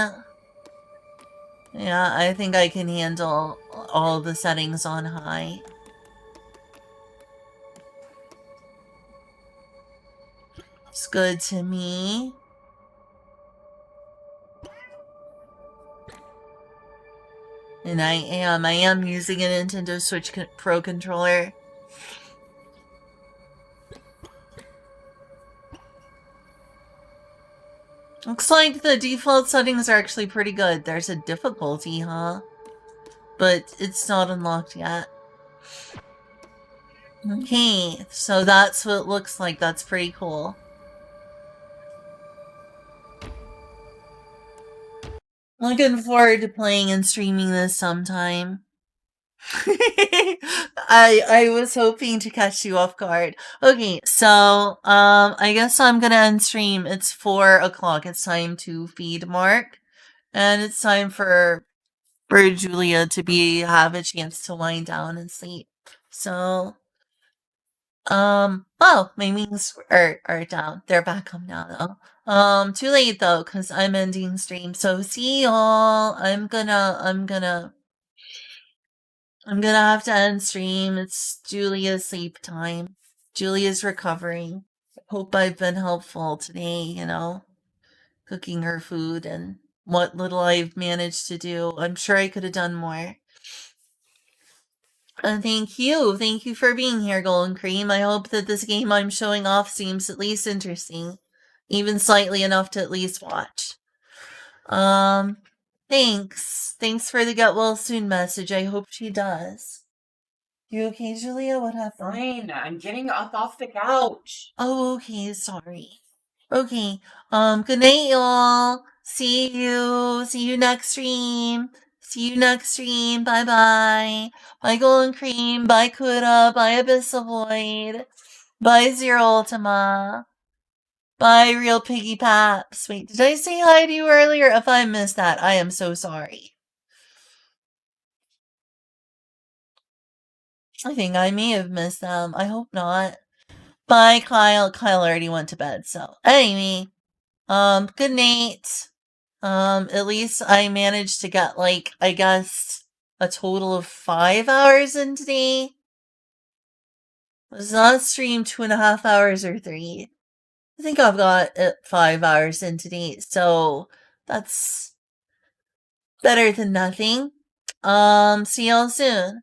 Yeah, I think I can handle all the settings on high. It's good to me. And I am using a Nintendo Switch Pro controller. Looks like the default settings are actually pretty good. There's a difficulty, huh? But it's not unlocked yet. Okay, so that's what it looks like. That's pretty cool. Looking forward to playing and streaming this sometime. I was hoping to catch you off guard. Okay, so I guess I'm gonna end stream. It's 4 o'clock. It's time to feed Mark, and it's time for Julia to have a chance to wind down and sleep. So well, my wings are down. They're back up now though. Too late though, because I'm ending stream. So see y'all. I'm gonna have to end stream. It's Julia's sleep time. Julia's recovering. Hope I've been helpful today, you know, cooking her food and what little I've managed to do. I'm sure I could have done more. Thank you. Thank you for being here, Golden Cream. I hope that this game I'm showing off seems at least interesting. Even slightly enough to at least watch. Thanks. Thanks for the get well soon message. I hope she does. You okay, Julia? What happened? Fine, I'm getting up off the couch. Oh, okay, sorry. Okay, good night, y'all. See you next stream. See you next stream. Bye-bye. Bye, Golden Cream. Bye, Kuda. Bye, Abyssal Void. Bye, Zero Ultima. Bye, Real Piggy Paps. Wait, did I say hi to you earlier? If I missed that, I am so sorry. I think I may have missed them. I hope not. Bye, Kyle. Kyle already went to bed, so anyway. Good night. At least I managed to get, like, I guess, a total of 5 hours in today. Was not streamed 2.5 hours or 3. I think I've got 5 hours in today, so that's better than nothing. See y'all soon.